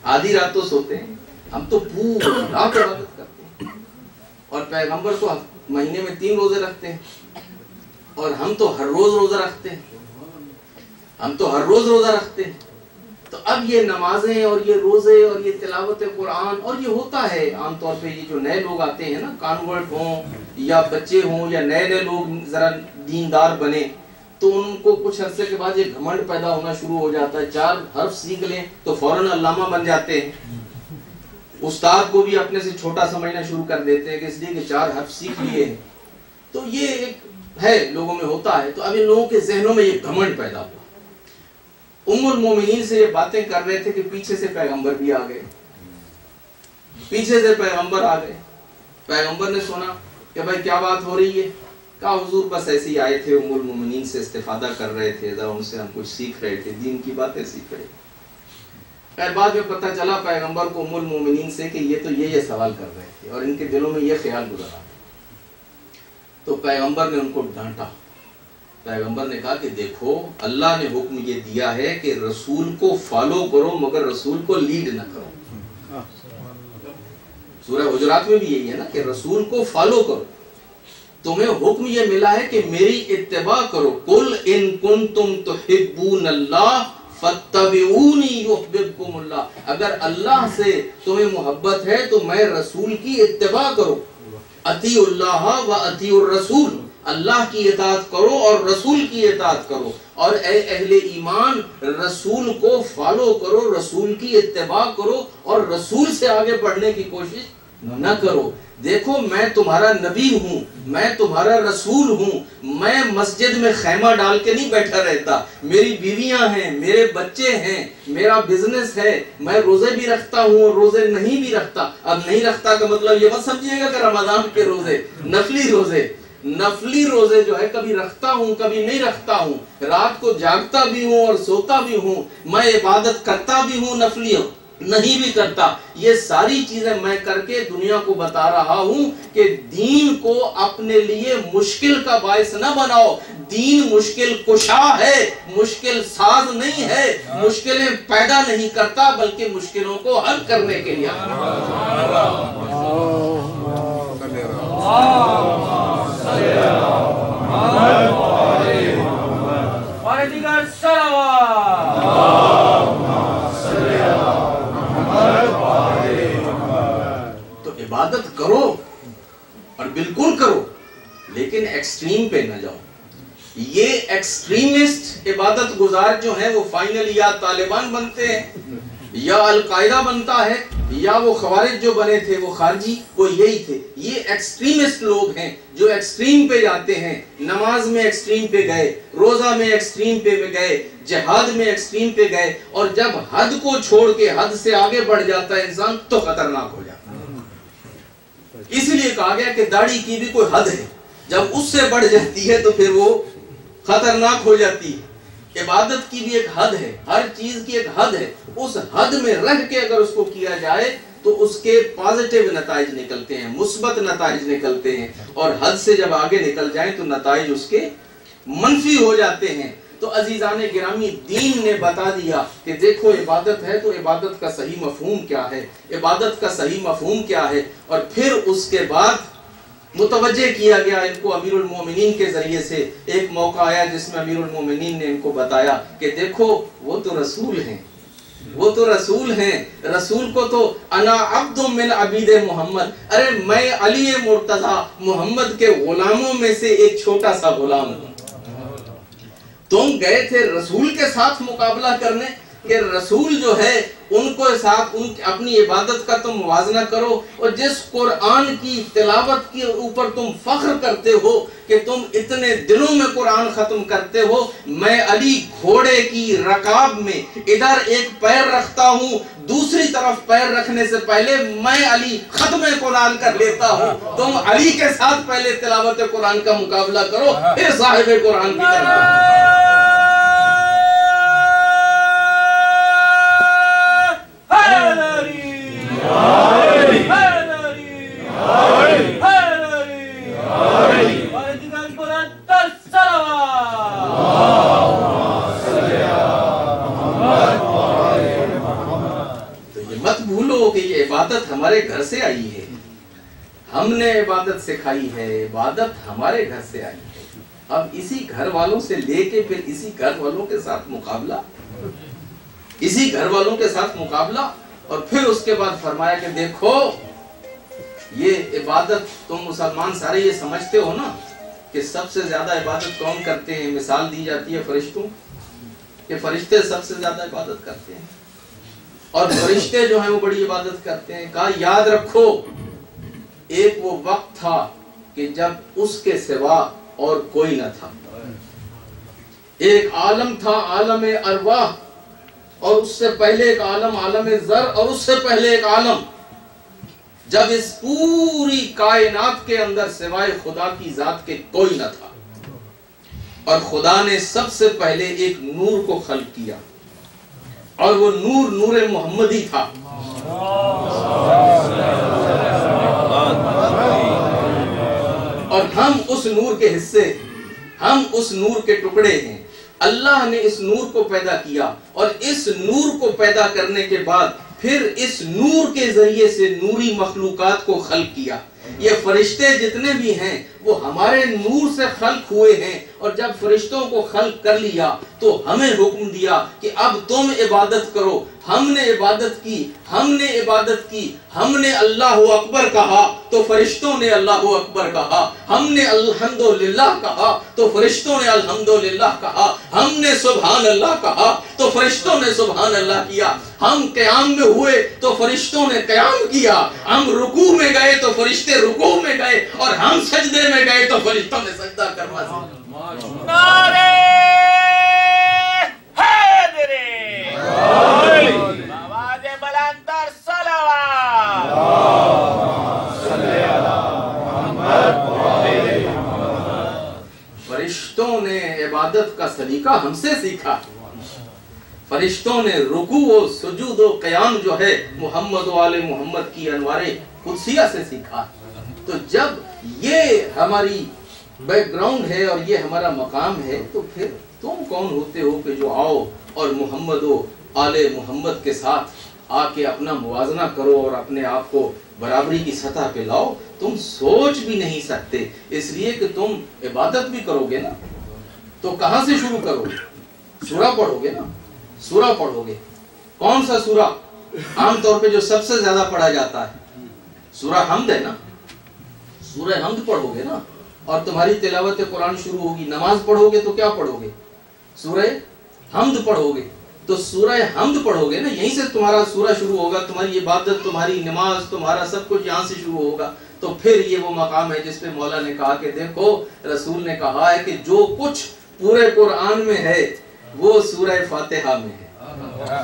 آدھی رات تو سوتے ہیں. ہم تو پوری رات عبادت کرتے ہیں اور پیغمبر تو مہینے میں 3 روزے رکھتے ہیں اور ہم تو ہر روز روزہ رکھتے ہیں. تو اب یہ نمازیں اور یہ روزے اور یہ تلاوت قرآن, اور یہ ہوتا ہے عام طور پہ یہ جو نئے لوگ آتے ہیں نا, کانورٹ ہوں یا بچے ہوں یا نئے لوگ ذرا دیندار بنے, تو ان کو کچھ عرصے کے بعد یہ گھمنڈ پیدا ہونا شروع ہو جاتا ہے. 4 حرف سیکھ لیں تو فوراً علامہ بن جاتے ہیں. استاد کو بھی اپنے سے چھوٹا سمجھنا شروع کر دیتے ہیں کہ اس لیے کہ 4 حرف سیکھ لیے ہیں. تو یہ ایک ہے, لوگوں میں ہوتا ہے. تو اب ان لوگوں کے ذہنوں میں یہ گھمنڈ پیدا ہوا. ام المومنین سے یہ باتیں کر رہے تھے کہ پیچھے سے پیغمبر بھی آ گئے. پیغمبر نے سنا کہ بھائی کیا بات ہو رہی ہے. کہا حضور بس ایسے ہی آئے تھے, ام المومنین سے استفادہ کر رہے تھے, ذرا ان سے ہم کچھ سیکھ رہے تھے, دین کی باتیں سیکھ رہے تھے. خیر بعد میں پتہ چلا پیغمبر کو ام المومنین سے کہ یہ تو یہ سوال کر رہے تھے اور ان کے دلوں میں یہ خیال گزرا. تو پیغمبر نے ان کو ڈانٹا. پیغمبر نے کہا کہ دیکھو اللہ نے حکم یہ دیا ہے کہ رسول کو فالو کرو مگر رسول کو لیڈ نہ کرو. سورہ حجرات میں بھی یہی ہے نا کہ رسول کو فالو کرو. تمہیں حکم یہ ملا ہے کہ میری اتباع کرو. قل ان کنتم تحبون اللہ فاتبعونی یحببکم اللہ. اگر اللہ سے تمہیں محبت ہے تو میں رسول کی اتباع کرو. اطیعوا اللہ و اطیعوا الرسول. اللہ کی اطاعت کرو اور رسول کی اطاعت کرو. اور اے اہل ایمان رسول کو فالو کرو, رسول کی اتباع کرو اور رسول سے آگے بڑھنے کی کوشش نہ کرو. دیکھو میں تمہارا نبی ہوں, میں تمہارا رسول ہوں, میں مسجد میں خیمہ ڈال کے نہیں بیٹھا رہتا, میری بیویاں ہیں, میرے بچے ہیں, میرا بزنس ہے, میں روزے بھی رکھتا ہوں اور روزے نہیں بھی رکھتا. اب نہیں رکھتا کا مطلب یہ مت سمجھیے گا کہ رمضان کے روزے, نفلی روزے جو ہے کبھی رکھتا ہوں کبھی نہیں رکھتا ہوں, رات کو جاگتا بھی ہوں اور سوتا بھی ہوں, میں عبادت کرتا بھی ہوں, نفلی نہیں بھی کرتا. یہ ساری چیزیں میں کر کے دنیا کو بتا رہا ہوں کہ دین کو اپنے لیے مشکل کا باعث نہ بناؤ. دین مشکل کشا ہے, مشکل ساز نہیں ہے, مشکلیں پیدا نہیں کرتا بلکہ مشکلوں کو حل کرنے کے لیے. تو عبادت کرو اور بالکل کرو, لیکن ایکسٹریم پہ نہ جاؤ. یہ ایکسٹریمسٹ عبادت گزار جو ہیں وہ فائنل یا طالبان بنتے ہیں, یا القاعدہ بنتا ہے, یا وہ خوارج جو بنے تھے وہ خارجی, وہ یہی تھے. یہ ایکسٹریمسٹ لوگ ہیں جو ایکسٹریم پہ جاتے ہیں. نماز میں ایکسٹریم پہ گئے, روزہ میں ایکسٹریم پہ گئے, جہاد میں ایکسٹریم پہ گئے, اور جب حد کو چھوڑ کے حد سے آگے بڑھ جاتا ہے انسان تو خطرناک ہو جاتا ہے. اس لیے کہا گیا کہ داڑھی کی بھی کوئی حد ہے, جب اس سے بڑھ جاتی ہے تو پھر وہ خطرناک ہو جاتی ہے. عبادت کی بھی ایک حد ہے, ہر چیز کی ایک حد ہے. اس حد میں رہ کے اگر اس کو کیا جائے تو اس کے پازیٹیو نتائج نکلتے ہیں, مثبت نتائج نکلتے ہیں, اور حد سے جب آگے نکل جائیں تو نتائج اس کے منفی ہو جاتے ہیں. تو عزیزان گرامی, دین نے بتا دیا کہ دیکھو عبادت ہے تو عبادت کا صحیح مفہوم کیا ہے, عبادت کا صحیح مفہوم کیا ہے. اور پھر اس کے بعد متوجہ کیا گیا ان کو امیر المومنین کے ذریعے سے. ایک موقع آیا جس میں امیر المومنین نے ان کو بتایا کہ دیکھو وہ تو رسول ہیں, وہ تو رسول ہیں, رسول کو تو انا عبد من عبید محمد, ارے میں علی مرتضی محمد کے غلاموں میں سے ایک چھوٹا سا غلام ہوں. تم گئے تھے رسول کے ساتھ مقابلہ کرنے کہ رسول جو ہے ان کو ساتھ اپنی عبادت کا تم موازنہ کرو, اور جس قرآن کی تلاوت کے اوپر تم فخر کرتے ہو کہ تم اتنے دنوں میں قرآن ختم کرتے ہو, میں علی گھوڑے کی رکاب میں ادھر ایک پیر رکھتا ہوں, دوسری طرف پیر رکھنے سے پہلے میں علی ختم قرآن کر لیتا ہوں. تم علی کے ساتھ پہلے تلاوت قرآن کا مقابلہ کرو, پھر صاحب قرآن کی طرف. عبادت ہمارے گھر سے آئی ہے, ہم نے عبادت سکھائی ہے, عبادت ہمارے گھر سے آئی ہے. اب اسی گھر والوں سے لے کے پھر اسی گھر والوں کے ساتھ مقابلہ, اسی گھر والوں کے ساتھ مقابلہ. اور پھر اس کے بعد فرمایا کہ دیکھو یہ عبادت تم مسلمان سارے یہ سمجھتے ہو نا کہ سب سے زیادہ عبادت کون کرتے ہیں. مثال دی جاتی ہے فرشتوں کہ فرشتے سب سے زیادہ عبادت کرتے ہیں, اور فرشتے جو ہیں وہ بڑی عبادت کرتے ہیں. کہا یاد رکھو ایک وہ وقت تھا کہ جب اس کے سوا اور کوئی نہ تھا. ایک عالم تھا عالم ارواح, اور اس سے پہلے ایک عالم عالم ذر, اور اس سے پہلے ایک عالم جب اس پوری کائنات کے اندر سوائے خدا کی ذات کے کوئی نہ تھا. اور خدا نے سب سے پہلے ایک نور کو خلق کیا, اور وہ نور نور محمدی تھا. اور ہم اس نور کے حصے, ہم اس نور کے ٹکڑے ہیں. اللہ نے اس نور کو پیدا کیا, اور اس نور کو پیدا کرنے کے بعد پھر اس نور کے ذریعے سے نوری مخلوقات کو خلق کیا. یہ فرشتے جتنے بھی ہیں وہ ہمارے نور سے خلق ہوئے ہیں, اور جب فرشتوں کو خلق کر لیا تو ہمیں حکم دیا کہ اب تم عبادت کرو. ہم نے عبادت کی, ہم نے اللہ اکبر کہا تو فرشتوں نے اللہ اکبر کہا, ہم نے الحمدللہ کہا تو فرشتوں نے الحمدللہ کہا, ہم نے سبحان اللہ کہا تو فرشتوں نے سبحان اللہ کیا, ہم قیام میں ہوئے تو فرشتوں نے قیام کیا, ہم رکوع میں گئے تو فرشتے رکوع میں گئے, اور ہم سجدے میں گئے تو فرشتوں نے سجدہ کرنا سیکھا. نعرہ حیدری آواز بلندر صلوات. فرشتوں نے عبادت کا سلیقہ ہم سے سیکھا. فرشتوں نے رکوع و سجود و قیام جو ہے محمد و آل محمد کی انوار قدسیہ سے سیکھا. تو جب یہ ہماری بیک گراؤنڈ ہے اور یہ ہمارا مقام ہے, تو پھر تم کون ہوتے ہو کہ جو آؤ اور محمد و آل محمد کے ساتھ آ کے اپنا موازنہ کرو اور اپنے آپ کو برابری کی سطح پہ لاؤ. تم سوچ بھی نہیں سکتے, اس لیے کہ تم عبادت بھی کرو گے نا تو کہاں سے شروع کرو گے؟ سورہ پڑھو گے نا, سورہ پڑھو گے. کون سا سورہ عام طور پہ جو سب سے زیادہ پڑھا جاتا ہے؟ سورہ حمد ہے نا. سورہ حمد پڑھو گے نا, اور تمہاری تلاوت قرآن شروع ہوگی. نماز پڑھو گے تو کیا پڑھو گے؟ سورہ حمد پڑھو گے. تو سورہ حمد پڑھو گے نا, یہیں سے تمہارا سورہ شروع ہوگا. تمہاری عبادت, تمہاری نماز, تمہارا سب کچھ یہاں سے شروع ہوگا. تو پھر یہ وہ مقام ہے جس پہ مولا نے کہا کہ دیکھو رسول نے کہا ہے کہ جو کچھ پورے قرآن میں ہے وہ سورہ فاتحہ میں ہے.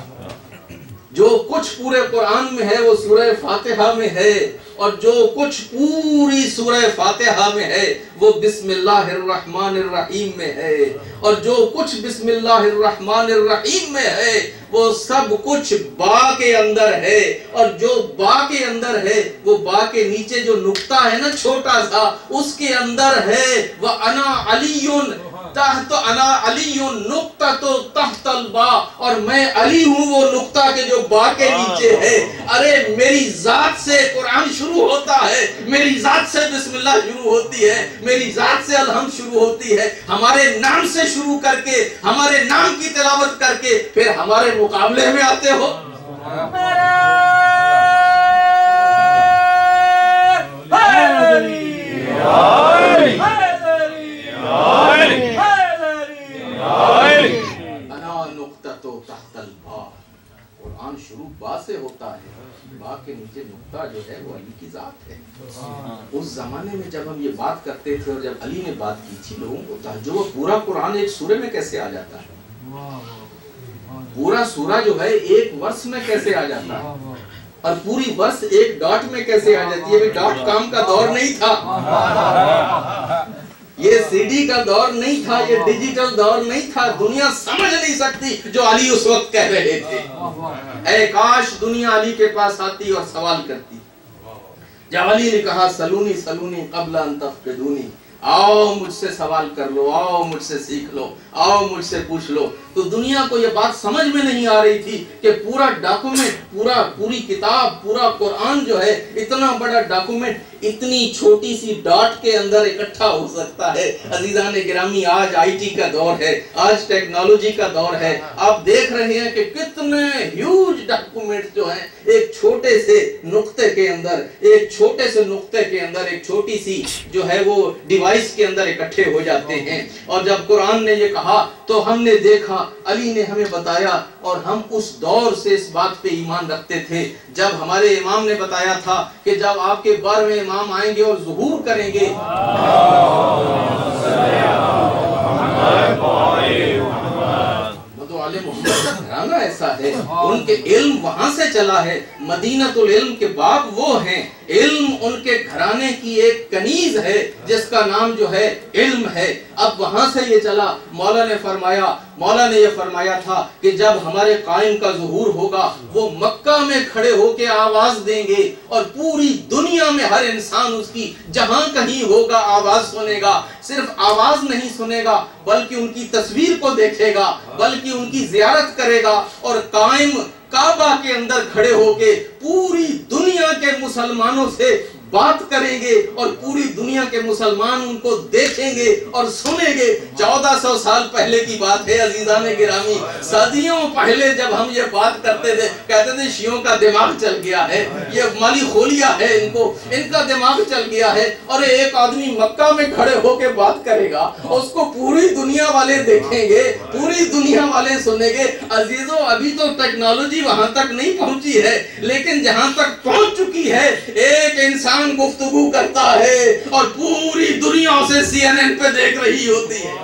جو کچھ پورے قرآن میں ہے وہ سورہ فاتحہ میں ہے, اور جو کچھ پوری سورہ فاتحہ میں ہے وہ بسم اللہ الرحمن الرحیم میں ہے, اور جو کچھ بسم اللہ الرحمن الرحیم میں ہے وہ سب کچھ با کے اندر ہے. اور جو با کے اندر ہے وہ با کے نیچے جو نقطہ ہے نا چھوٹا سا, اس کے اندر ہے وَأَنَا عَلِيٌّ تحت انا علی نقطہ تحت البا, اور میں علی ہوں وہ نقطہ کے جو با کے نیچے ہے. ارے میری ذات سے قرآن شروع ہوتا ہے, میری ذات سے بسم اللہ شروع ہوتی ہے, میری ذات سے الحمد شروع ہوتی ہے. ہمارے نام سے شروع کر کے, ہمارے نام کی تلاوت کر کے پھر ہمارے مقابلے میں آتے ہو. قرآن شروع با سے ہوتا ہے, با کے نیچے نقطہ جو ہے وہ علی کی ذات ہے. اس زمانے میں جب ہم یہ بات کرتے تھے اور جب علی نے بات کی تھی, لوگوں کو تعجب, پورا قرآن ایک سورے میں کیسے آ جاتا ہے؟ پورا سورہ جو ہے ایک ورس میں کیسے آ جاتا ہے, اور پوری ورس ایک ڈاٹ میں کیسے آ جاتی ہے؟ ڈاٹ کام کا دور نہیں تھا, یہ سی ڈی کا دور نہیں تھا, یہ ڈیجیٹل دور نہیں تھا. دنیا سمجھ نہیں سکتی جو علی اس وقت کہہ رہے تھے. اے کاش دنیا علی کے پاس آتی اور سوال کرتی. جب علی نے کہا سلونی سلونی قبل ان تفقدونی, آؤ مجھ سے سوال کر لو, آؤ مجھ سے سیکھ لو, آؤ مجھ سے پوچھ لو, تو دنیا کو یہ بات سمجھ میں نہیں آ رہی تھی کہ پورا ڈاکومنٹ, پوری کتاب, پورا قرآن جو ہے, اتنا بڑا ڈاکومنٹ اتنی چھوٹی سی ڈاٹ کے اندر اکٹھا ہو سکتا ہے. عزیزان گرامی, آج آئی ٹی کا دور ہے, آج ٹیکنالوجی کا دور ہے. آپ دیکھ رہے ہیں کہ کتنے ہیوج ڈاکومنٹ جو ہیں ایک چھوٹے سے نقطے کے اندر, ایک چھوٹے سے نقطے کے اندر, ایک چھوٹی سی جو ہے وہ ڈیوائس کے اندر اکٹھے ہو جاتے ہیں. اور جب قرآن نے یہ کہا تو ہم نے دیکھا, علی نے ہمیں بتایا, اور ہم اس دور سے اس بات پہ ایمان رکھتے تھے جب ہمارے امام نے بتایا تھا کہ جب آپ کے بار میں امام آئیں گے اور ظہور کریں گے, محمد کا گھرانہ ایسا ہے, ان کے علم وہاں سے چلا ہے. مدینۃ العلم کے باب وہ ہیں, علم ان کے گھرانے کی ایک کنیز ہے جس کا نام جو ہے علم ہے. اب وہاں سے یہ چلا. مولا نے یہ فرمایا تھا کہ جب ہمارے قائم کا ظہور ہوگا وہ مکہ میں کھڑے ہو کے آواز دیں گے, اور پوری دنیا میں ہر انسان اس کی جہاں کہیں ہوگا آواز سنے گا. صرف آواز نہیں سنے گا بلکہ ان کی تصویر کو دیکھے گا, بلکہ ان کی زیارت کرے گا, اور قائم کعبہ کے اندر کھڑے ہو کے پوری دنیا کے مسلمانوں سے بات کریں گے اور پوری دنیا کے مسلمان ان کو دیکھیں گے اور سنیں گے. 1400 سال پہلے کی بات ہے عزیزان گرامی. صدیوں پہلے جب ہم یہ بات کرتے تھے کہتے تھے شیعوں کا دماغ چل گیا ہے, یہ مالی خولیا ہے, ان کا دماغ چل گیا ہے. اور ایک آدمی مکہ میں کھڑے ہو کے بات کرے گا, اس کو پوری دنیا والے دیکھیں گے, پوری دنیا والے سنیں گے. عزیزوں ابھی تو ٹیکنالوجی وہاں تک نہیں پہنچی ہے, لیکن جہاں تک پہنچ چکی ہے ایک انسان گفتگو کرتا ہے اور پوری دنیا اسے CNN پہ دیکھ رہی ہوتی ہے.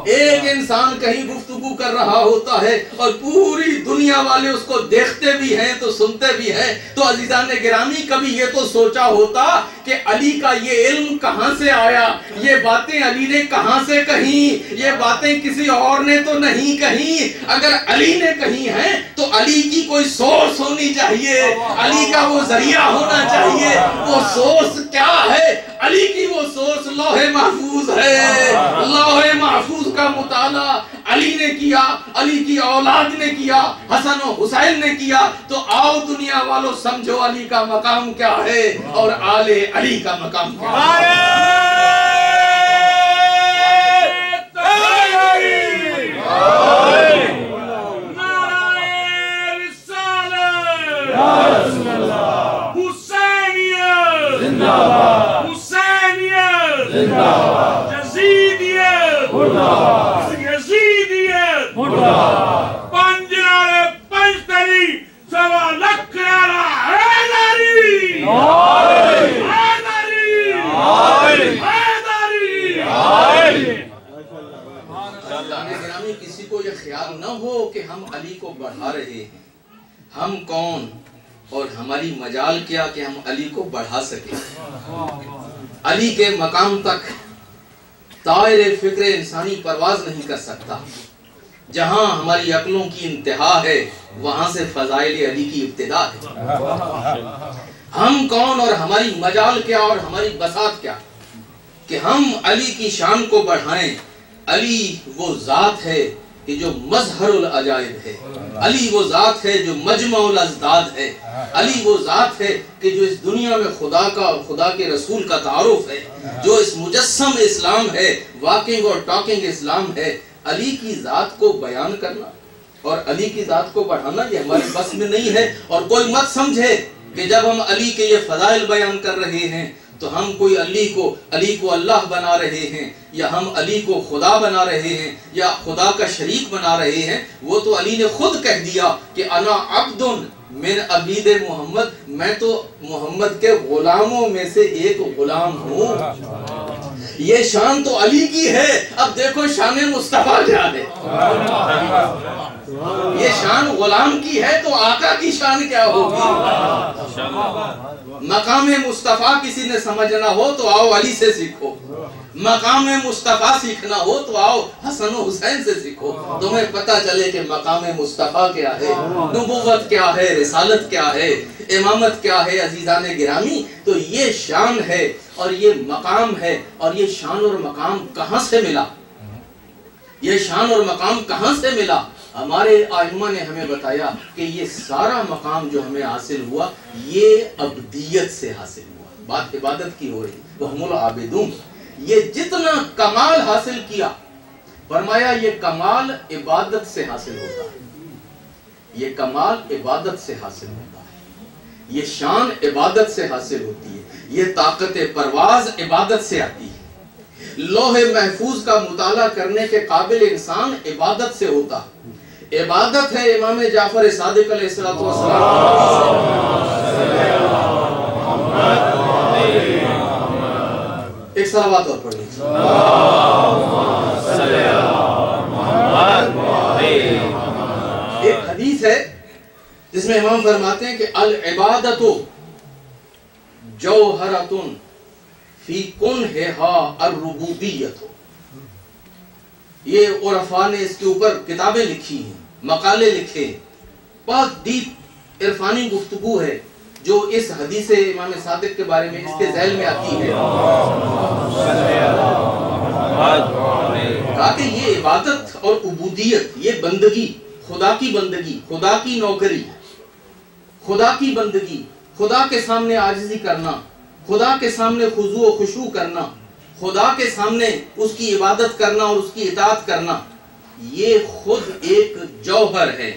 ایک انسان کہیں گفتگو کر رہا ہوتا ہے اور پوری دنیا والے اس کو دیکھتے بھی ہیں تو سنتے بھی ہیں. تو عزیزان گرامی کبھی یہ تو سوچا ہوتا کہ علی کا یہ علم کہاں سے آیا, یہ باتیں علی نے کہاں سے کہیں, یہ باتیں کسی اور نے تو نہیں کہیں. اگر علی نے کہیں ہیں تو علی کی کوئی سورس ہونی چاہیے, علی کا وہ ذریعہ ہونا چاہیے. وہ سورس کیا ہے؟ علی کی وہ سورس لوح محفوظ ہے. لوح محفوظ کا مطالعہ علی نے کیا, علی کی اولاد نے کیا, حسن و حسین نے کیا. تو آؤ دنیا والوں سمجھو علی کا مقام کیا ہے اور آل علی کا مقام کیا ہے. کسی کو یہ خیال نہ ہو کہ ہم علی کو بڑھا رہے ہیں. ہم کون اور ہماری مجال کیا کہ ہم علی کو بڑھا سکیں. علی کے مقام تک طائر فکر انسانی پرواز نہیں کر سکتا. جہاں ہماری عقلوں کی انتہا ہے وہاں سے فضائل علی کی ابتدا ہے. ہم کون اور ہماری مجال کیا اور ہماری بساط کیا کہ ہم علی کی شان کو بڑھائیں. علی وہ ذات ہے کہ جو مظہر العجائب ہے. علی وہ ذات ہے جو مجمع الازداد ہے. علی وہ ذات ہے کہ جو اس دنیا میں خدا کا اور خدا کے رسول کا تعارف ہے, جو اس مجسم اسلام ہے, واکنگ اور ٹاکنگ اسلام ہے. علی کی ذات کو بیان کرنا اور علی کی ذات کو بڑھانا یہ ہماری بس میں نہیں ہے. اور کوئی مت سمجھے کہ جب ہم علی کے یہ فضائل بیان کر رہے ہیں تو ہم کوئی علی کو اللہ بنا رہے ہیں یا ہم علی کو خدا بنا رہے ہیں یا خدا کا شریک بنا رہے ہیں. وہ تو علی نے خود کہہ دیا کہ انا عبد من عبید محمد, میں تو محمد کے غلاموں میں سے ایک غلام ہوں. یہ شان تو علی کی ہے. اب دیکھو شان مصطفیٰ کیا ہے. یہ شان غلام کی ہے تو آقا کی شان کیا ہوگی. مقام مصطفیٰ کسی نے سمجھنا ہو تو آؤ علی سے سیکھو. مقام مصطفیٰ سیکھنا ہو تو آؤ حسن و حسین سے سیکھو. تمہیں پتہ چلے کہ مقام مصطفیٰ کیا ہے, نبوت کیا ہے, رسالت کیا ہے, امامت کیا ہے. عزیزان گرامی تو یہ شان ہے اور یہ مقام ہے. اور یہ شان اور مقام کہاں سے ملا؟ یہ شان اور مقام کہاں سے ملا؟ ہمارے ائمہ نے ہمیں بتایا کہ یہ سارا مقام جو ہمیں حاصل ہوا یہ عبدیت سے حاصل ہوا. بات عبادت کی ہو رہی, وہم العابدون. یہ جتنا کمال حاصل کیا فرمایا یہ کمال عبادت سے حاصل ہوتا ہے. یہ کمال عبادت سے حاصل ہوتا ہے. یہ شان عبادت سے حاصل ہوتی ہے. یہ طاقت پرواز عبادت سے آتی ہے. لوح محفوظ کا مطالعہ کرنے کے قابل انسان عبادت سے ہوتا ہے. عبادت ہے امام جعفر صادق علیہ السلام. ایک صلوات اور پڑھیں. ایک حدیث ہے جس میں امام فرماتے ہیں کہ العبادت جوہرۃ فی کنھہا الربوبیۃ. یہ عرفاء نے اس کے اوپر کتابیں لکھی ہیں, مقالے لکھے ہیں. بہت ڈیپ عرفانی گفتگو ہے جو اس حدیث امام صادق کے بارے میں اس کے ذیل میں آتی ہے. کہا کہ یہ عبادت اور عبودیت, یہ بندگی, خدا کی بندگی, خدا کی نوکری, خدا کی بندگی, خدا کے سامنے عاجزی کرنا, خدا کے سامنے خضوع و خشوع کرنا، خدا کے سامنے اس کی عبادت کرنا اور اس کی اطاعت کرنا، یہ خود ایک جوہر ہے،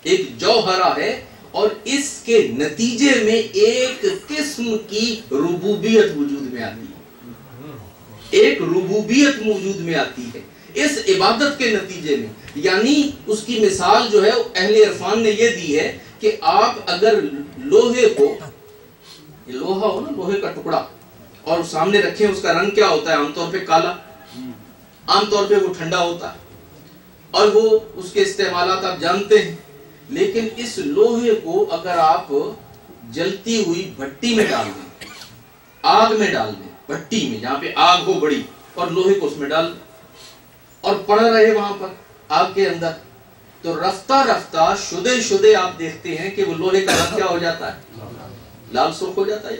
ایک جوہرہ ہے، اور اس کے نتیجے میں ایک قسم کی ربوبیت وجود میں آتی ہے، ایک ربوبیت وجود میں آتی ہے اس عبادت کے نتیجے میں۔ یعنی اس کی مثال جو ہے اہل عرفان نے یہ دی ہے کہ آپ اگر لوہے کو، یہ لوہا ہو نا، لوہے کا ٹکڑا، اور سامنے رکھیں، اس کا رنگ کیا ہوتا ہے؟ عام طور پہ کالا، عام طور پہ وہ ٹھنڈا ہوتا ہے، اور وہ اس کے استعمالات آپ جانتے ہیں۔ لیکن اس لوہے کو اگر آپ جلتی ہوئی بھٹی میں ڈال دیں، آگ میں ڈال دیں، بھٹی میں جہاں پہ آگ ہو بڑی، اور لوہے کو اس میں ڈال دیں اور پڑا رہے وہاں پر آگ کے اندر، تو رفتہ رفتہ شدے شدے آپ دیکھتے ہیں کہ وہ لوہے کا رنگ کیا ہو جاتا ہے؟ لال سرخ ہو جاتا ہے۔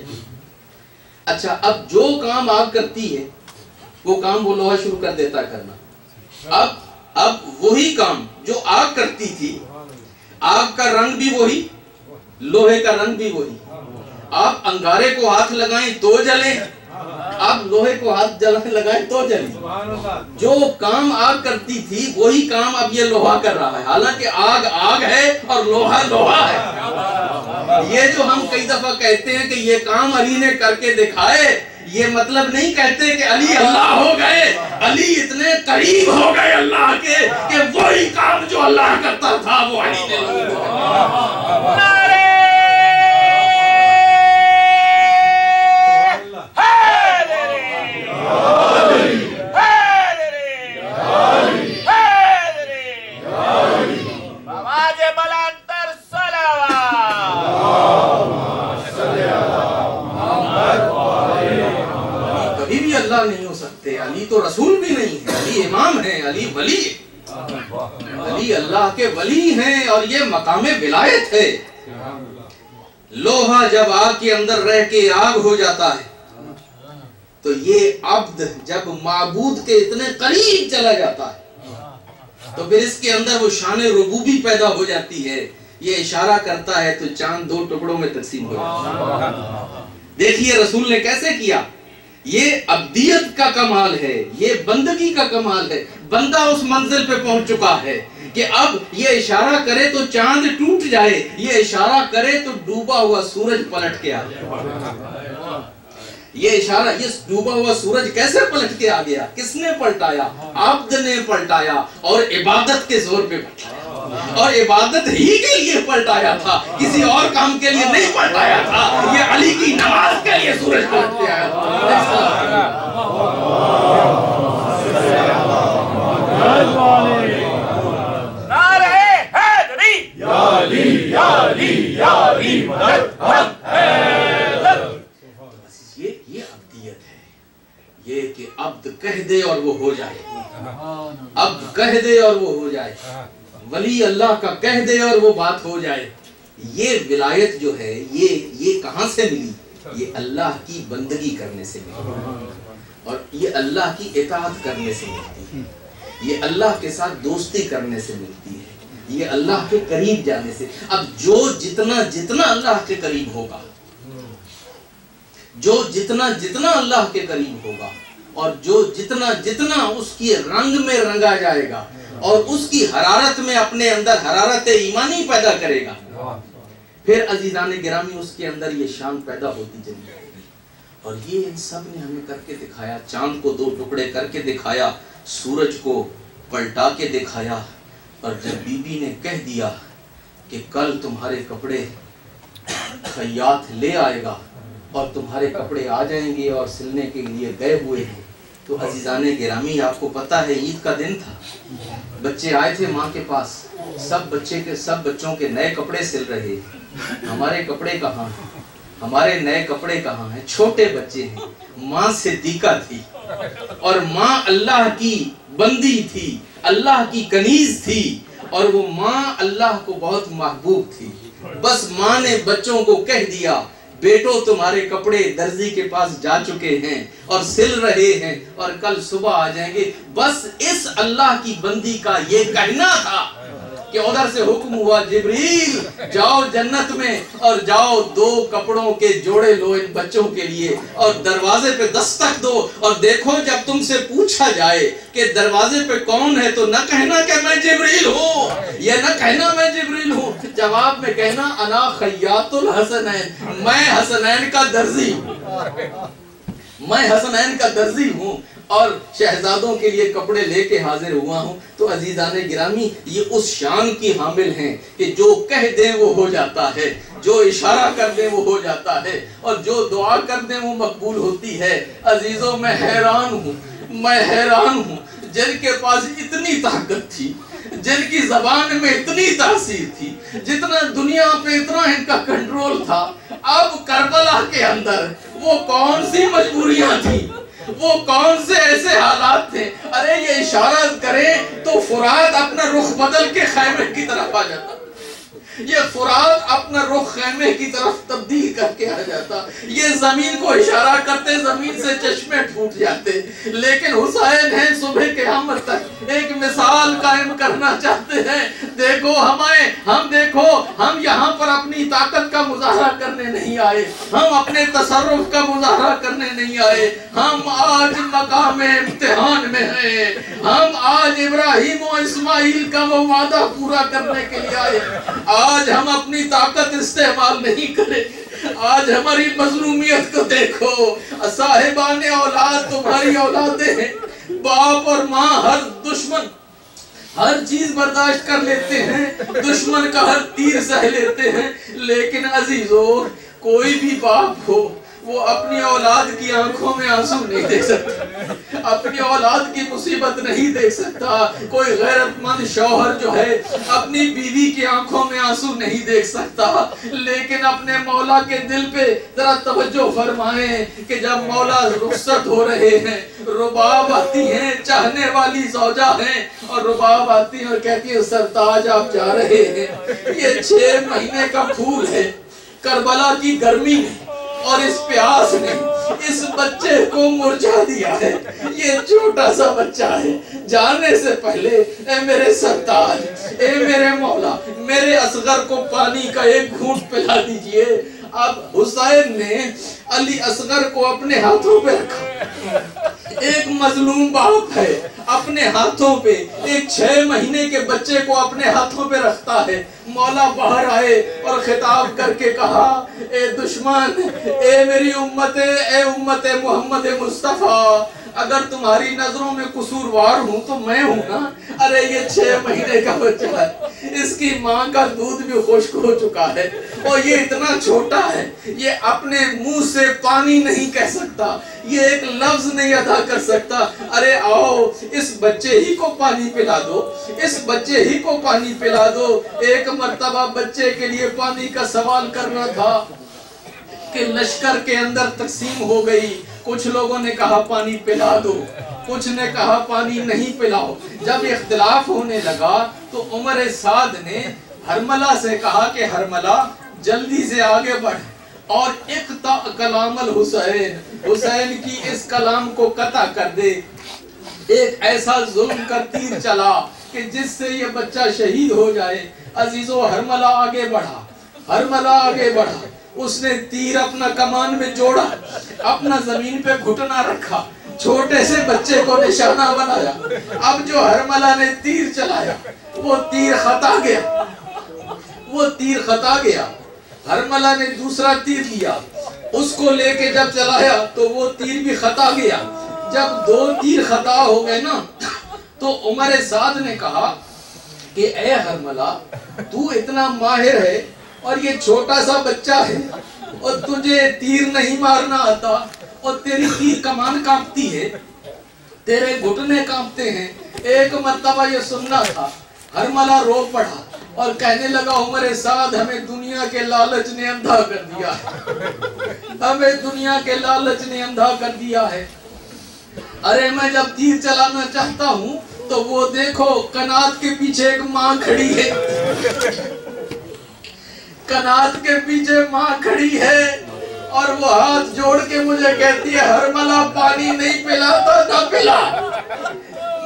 اچھا، اب جو کام آگ کرتی ہے وہ کام وہ لوہا شروع کر دیتا ہے کرنا۔ اب وہی کام جو آگ کرتی تھی، آگ کا رنگ بھی وہی، لوہے کا رنگ بھی وہی۔ آپ انگارے کو ہاتھ لگائیں تو جلیں، آپ لوہے کو ہاتھ لگائیں تو جلیں۔ جو کام آگ کرتی تھی وہی کام اب یہ لوہا کر رہا ہے، حالانکہ آگ آگ ہے اور لوہا لوہا ہے۔ یہ جو ہم کئی دفعہ کہتے ہیں کہ یہ کام علی نے کر کے دکھائے، یہ مطلب نہیں کہتے کہ علی اللہ ہو گئے، علی اتنے قریب ہو گئے اللہ کے کہ وہی کام جو اللہ کرتا تھا وہ علی نے نہیں ہو سکتے۔ علی تو رسول بھی نہیں ہے، علی امام ہے، علی ولی ہے، علی اللہ کے ولی ہیں، اور یہ مقام ولایت ہے۔ لوہا جب آگ کے اندر رہ کے آگ ہو جاتا ہے تو یہ عبد جب معبود کے اتنے قریب چلا جاتا ہے تو پھر اس کے اندر وہ شان ربوبی پیدا ہو جاتی ہے۔ یہ اشارہ کرتا ہے تو چاند دو ٹکڑوں میں تقسیم ہو جاتا ہے۔ دیکھیے رسول نے کیسے کیا، یہ عبدیت کا کمال ہے، یہ بندگی کا کمال ہے۔ بندہ اس منزل پہ پہنچ چکا ہے کہ اب یہ اشارہ کرے تو چاند ٹوٹ جائے، یہ اشارہ کرے تو ڈوبا ہوا سورج پلٹ کے آ جائے۔ یہ اشارہ، یہ ڈوبا ہوا سورج کیسے پلٹ کے آ گیا؟ کس نے پلٹایا؟ عبد نے پلٹایا، اور عبادت کے زور پہ پلٹایا، اور عبادت ہی کے لیے پلٹایا تھا، کسی اور کام کے لیے نہیں پلٹایا تھا۔ یہ علی کی نماز کے لیے سورج پلٹ کے آیا تھا۔ یہ عبدیت ہے، یہ کہ عبد کہہ دے اور وہ ہو جائے، عبد کہہ دے اور وہ ہو جائے، ولی اللہ کا کہہ دے اور وہ بات ہو جائے۔ یہ ولایت جو ہے یہ کہاں سے ملی؟ یہ اللہ کی بندگی کرنے سے ملی، اور یہ اللہ کی اطاعت کرنے سے ملتی ہے، یہ اللہ کے ساتھ دوستی کرنے سے ملتی ہے، یہ اللہ کے قریب جانے سے۔ اب جو جتنا اللہ کے قریب ہوگا، جو جتنا اللہ کے قریب ہوگا، اور جو جتنا اس کی رنگ میں رنگا جائے گا اور اس کی حرارت میں اپنے اندر حرارت ایمانی پیدا کرے گا، پھر عزیزان گرامی اس کے اندر یہ شان پیدا ہوتی چلی جائے گی۔ اور یہ ان سب نے ہمیں کر کے دکھایا، چاند کو دو ٹکڑے کر کے دکھایا، سورج کو پلٹا کے دکھایا، اور جب بی بی نے کہہ دیا کہ کل تمہارے کپڑے خیاط لے آئے گا اور تمہارے کپڑے آ جائیں گے اور سلنے کے لیے گئے ہوئے ہیں، تو عزیزان گرامی آپ کو پتہ ہے عید کا دن تھا، بچے آئے تھے ماں کے پاس، سب بچوں کے نئے کپڑے سل رہے، ہمارے کپڑے کہاں ہیں؟ ہمارے نئے کپڑے کہاں ہیں؟ چھوٹے بچے ہیں۔ ماں صدیقہ تھی، اور ماں اللہ کی بندی تھی، اللہ کی کنیز تھی، اور وہ ماں اللہ کو بہت محبوب تھی۔ بس ماں نے بچوں کو کہہ دیا، بیٹو تمہارے کپڑے درزی کے پاس جا چکے ہیں اور سل رہے ہیں اور کل صبح آ جائیں گے۔ بس اس اللہ کی بندی کا یہ کہنا تھا کہ ادھر سے حکم ہوا جبریل جاؤ جنت میں اور جاؤ 2 کپڑوں کے جوڑے لو ان بچوں کے لیے اور دروازے پہ دستک دو اور دیکھو جب تم سے پوچھا جائے کہ دروازے پہ کون ہے تو نہ کہنا کہ میں جبریل ہوں یا نہ کہنا میں جبریل ہوں، جواب میں کہنا انا خیاط الحسنین، میں حسنین کا درزی ہوں، میں حسنین کا درزی ہوں اور شہزادوں کے لیے کپڑے لے کے حاضر ہوا ہوں۔ تو عزیزان گرامی یہ اس شان کی حامل ہیں کہ جو کہہ دیں وہ ہو جاتا ہے، جو اشارہ کر دیں وہ ہو جاتا ہے اور جو دعا کر دیں وہ مقبول ہوتی ہے۔ عزیزوں میں حیران ہوں جن کے پاس اتنی طاقت تھی، جن کی زبان میں اتنی تاثیر تھی، جتنا دنیا پہ اتنا ان کا کنٹرول تھا، اب کربلا کے اندر وہ کون سی مجبوریاں تھیں، وہ کون سے ایسے حالات تھے، ارے یہ اشارہ کریں تو فرات اپنا رخ بدل کے خیمے کی طرف آ جاتا، یہ فرات اپنا رخ خیمے کی طرف تبدیل کر کے آ جاتا، یہ زمین کو اشارہ کرتے زمین سے چشمے ٹوٹ جاتے۔ لیکن حسین ہیں صبح قیامت تک ایک مثال قائم کرنا چاہتے ہیں، دیکھو ہم یہاں پر اپنی طاقت کا مظاہرہ کرنے نہیں آئے، ہم اپنے تصرف کا مظاہرہ کرنے نہیں آئے، ہم آج مقام امتحان میں ہیں، ہم آج ابراہیم و اسماعیل کا وہ وعدہ پورا کرنے کے لیے آئے۔ آج ہم اپنی طاقت استعمال نہیں کریں، آج ہماری مظلومیت کو دیکھو، صاحبان اولاد تمہاری اولادیں ہیں، باپ اور ماں ہر دشمن ہر چیز برداشت کر لیتے ہیں، دشمن کا ہر تیر سہ لیتے ہیں، لیکن عزیزو کوئی بھی باپ ہو وہ اپنی اولاد کی آنکھوں میں آنسو نہیں دیکھ سکتا، اپنی اولاد کی مصیبت نہیں دیکھ سکتا، کوئی غیرت مند شوہر جو ہے اپنی بیوی کی آنکھوں میں آنسو نہیں دیکھ سکتا، لیکن اپنے مولا کے دل پہ ذرا توجہ فرمائیں کہ جب مولا رخصت ہو رہے ہیں، رباب آتی ہیں، چاہنے والی زوجہ ہیں اور رباب آتی ہیں اور کہتی ہے سرتاج آپ جا رہے ہیں، یہ 6 مہینے کا پھول ہے، کربلا کی گرمی میں اور اس پیاس نے اس بچے کو مرجھا دیا ہے، یہ چھوٹا سا بچہ ہے، جانے سے پہلے اے میرے سرتاج، اے میرے مولا، میرے اصغر کو پانی کا ایک گھونٹ پلا دیجئے۔ اب حسین نے علی اصغر کو اپنے ہاتھوں پہ رکھا، ایک مظلوم باپ ہے اپنے ہاتھوں پہ ایک 6 مہینے کے بچے کو اپنے ہاتھوں پہ رکھتا ہے۔ مولا باہر آئے اور خطاب کر کے کہا اے دشمن، اے میری امت، اے امت محمد مصطفیٰ، اگر تمہاری نظروں میں قصوروار ہوں تو میں ہوں نا، ارے یہ 6 مہینے کا بچہ ہے، اس کی ماں کا دودھ بھی خشک ہو چکا ہے اور یہ اتنا چھوٹا ہے، یہ اپنے منہ سے پانی نہیں کہہ سکتا، یہ ایک لفظ نہیں ادا کر سکتا، ارے آؤ اس بچے ہی کو پانی پلا دو، اس بچے ہی کو پانی پلا دو۔ ایک مرتبہ بچے کے لیے پانی کا سوال کرنا تھا کہ لشکر کے اندر تقسیم ہو گئی، کچھ لوگوں نے کہا پانی پلا دو، کچھ نے کہا پانی نہیں پلاؤ۔ جب اختلاف ہونے لگا تو عمر سعد نے ہرملہ سے کہا کہ ہرملہ جلدی سے آگے بڑھ اور اقطع کلام الحسین، حسین کی اس کلام کو قطع کر دے۔ ایک ایسا ظلم کا تیر چلا کہ جس سے یہ بچہ شہید ہو جائے۔ عزیزو ہرملہ آگے بڑھا، اس نے تیر اپنا کمان میں جوڑا، اپنا زمین پہ گھٹنا رکھا، چھوٹے سے بچے کو نشانہ بنایا۔ اب جو ہرملہ نے تیر چلایا وہ تیر خطا گیا، ہرملہ نے دوسرا تیر لیا، اس کو لے کے جب چلایا تو وہ تیر بھی خطا گیا۔ جب 2 تیر خطا ہو گئے نا تو عمر سعد نے کہا کہ اے ہرملہ تو اتنا ماہر ہے اور یہ چھوٹا سا بچہ ہے اور تجھے تیر نہیں مارنا آتا اور تیری تیر کمان کانپتی ہے، تیرے گھٹنے کانپتے ہیں۔ ایک مرتبہ یہ سننا تھا، ہرملہ رو پڑا اور کہنے لگا عمر سعد ہمیں دنیا کے لالچ نے اندھا کر دیا ہے، ہمیں دنیا کے لالچ نے اندھا کر دیا ہے۔ ارے میں جب تیر چلانا چاہتا ہوں تو وہ دیکھو کنات کے پیچھے ایک ماں کھڑی ہے، کنات کے پیچھے ماں کھڑی ہے اور وہ ہاتھ جوڑ کے مجھے کہتی ہے ہرملہ پانی نہیں پلاتا نہ پلا۔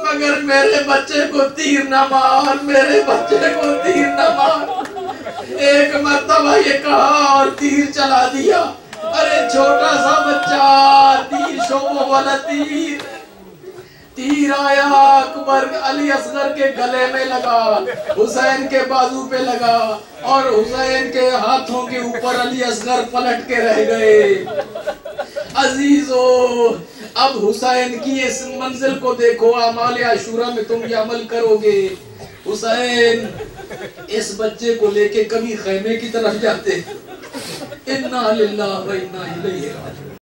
مگر میرے بچے کو تیر نہ مار، میرے بچے کو تیر نہ مار۔ ایک مرتبہ یہ کہا اور تیر چلا دیا۔ ارے چھوٹا سا بچہ، تیر شوبوں والا تیر، تیر آیا اکبر علی اصغر کے گلے میں لگا، حسین کے بازو پہ لگا، اور حسین کے ہاتھوں کے اوپر علی اصغر پلٹ کے رہ گئے۔ عزیزو، اب حسین کی اس منزل کو دیکھو، اعمال عاشورہ میں تم یہ عمل کرو گے۔ حسین اس بچے کو لے کے کبھی خیمے کی طرف جاتے، انا للہ و انا الیہ راجعون۔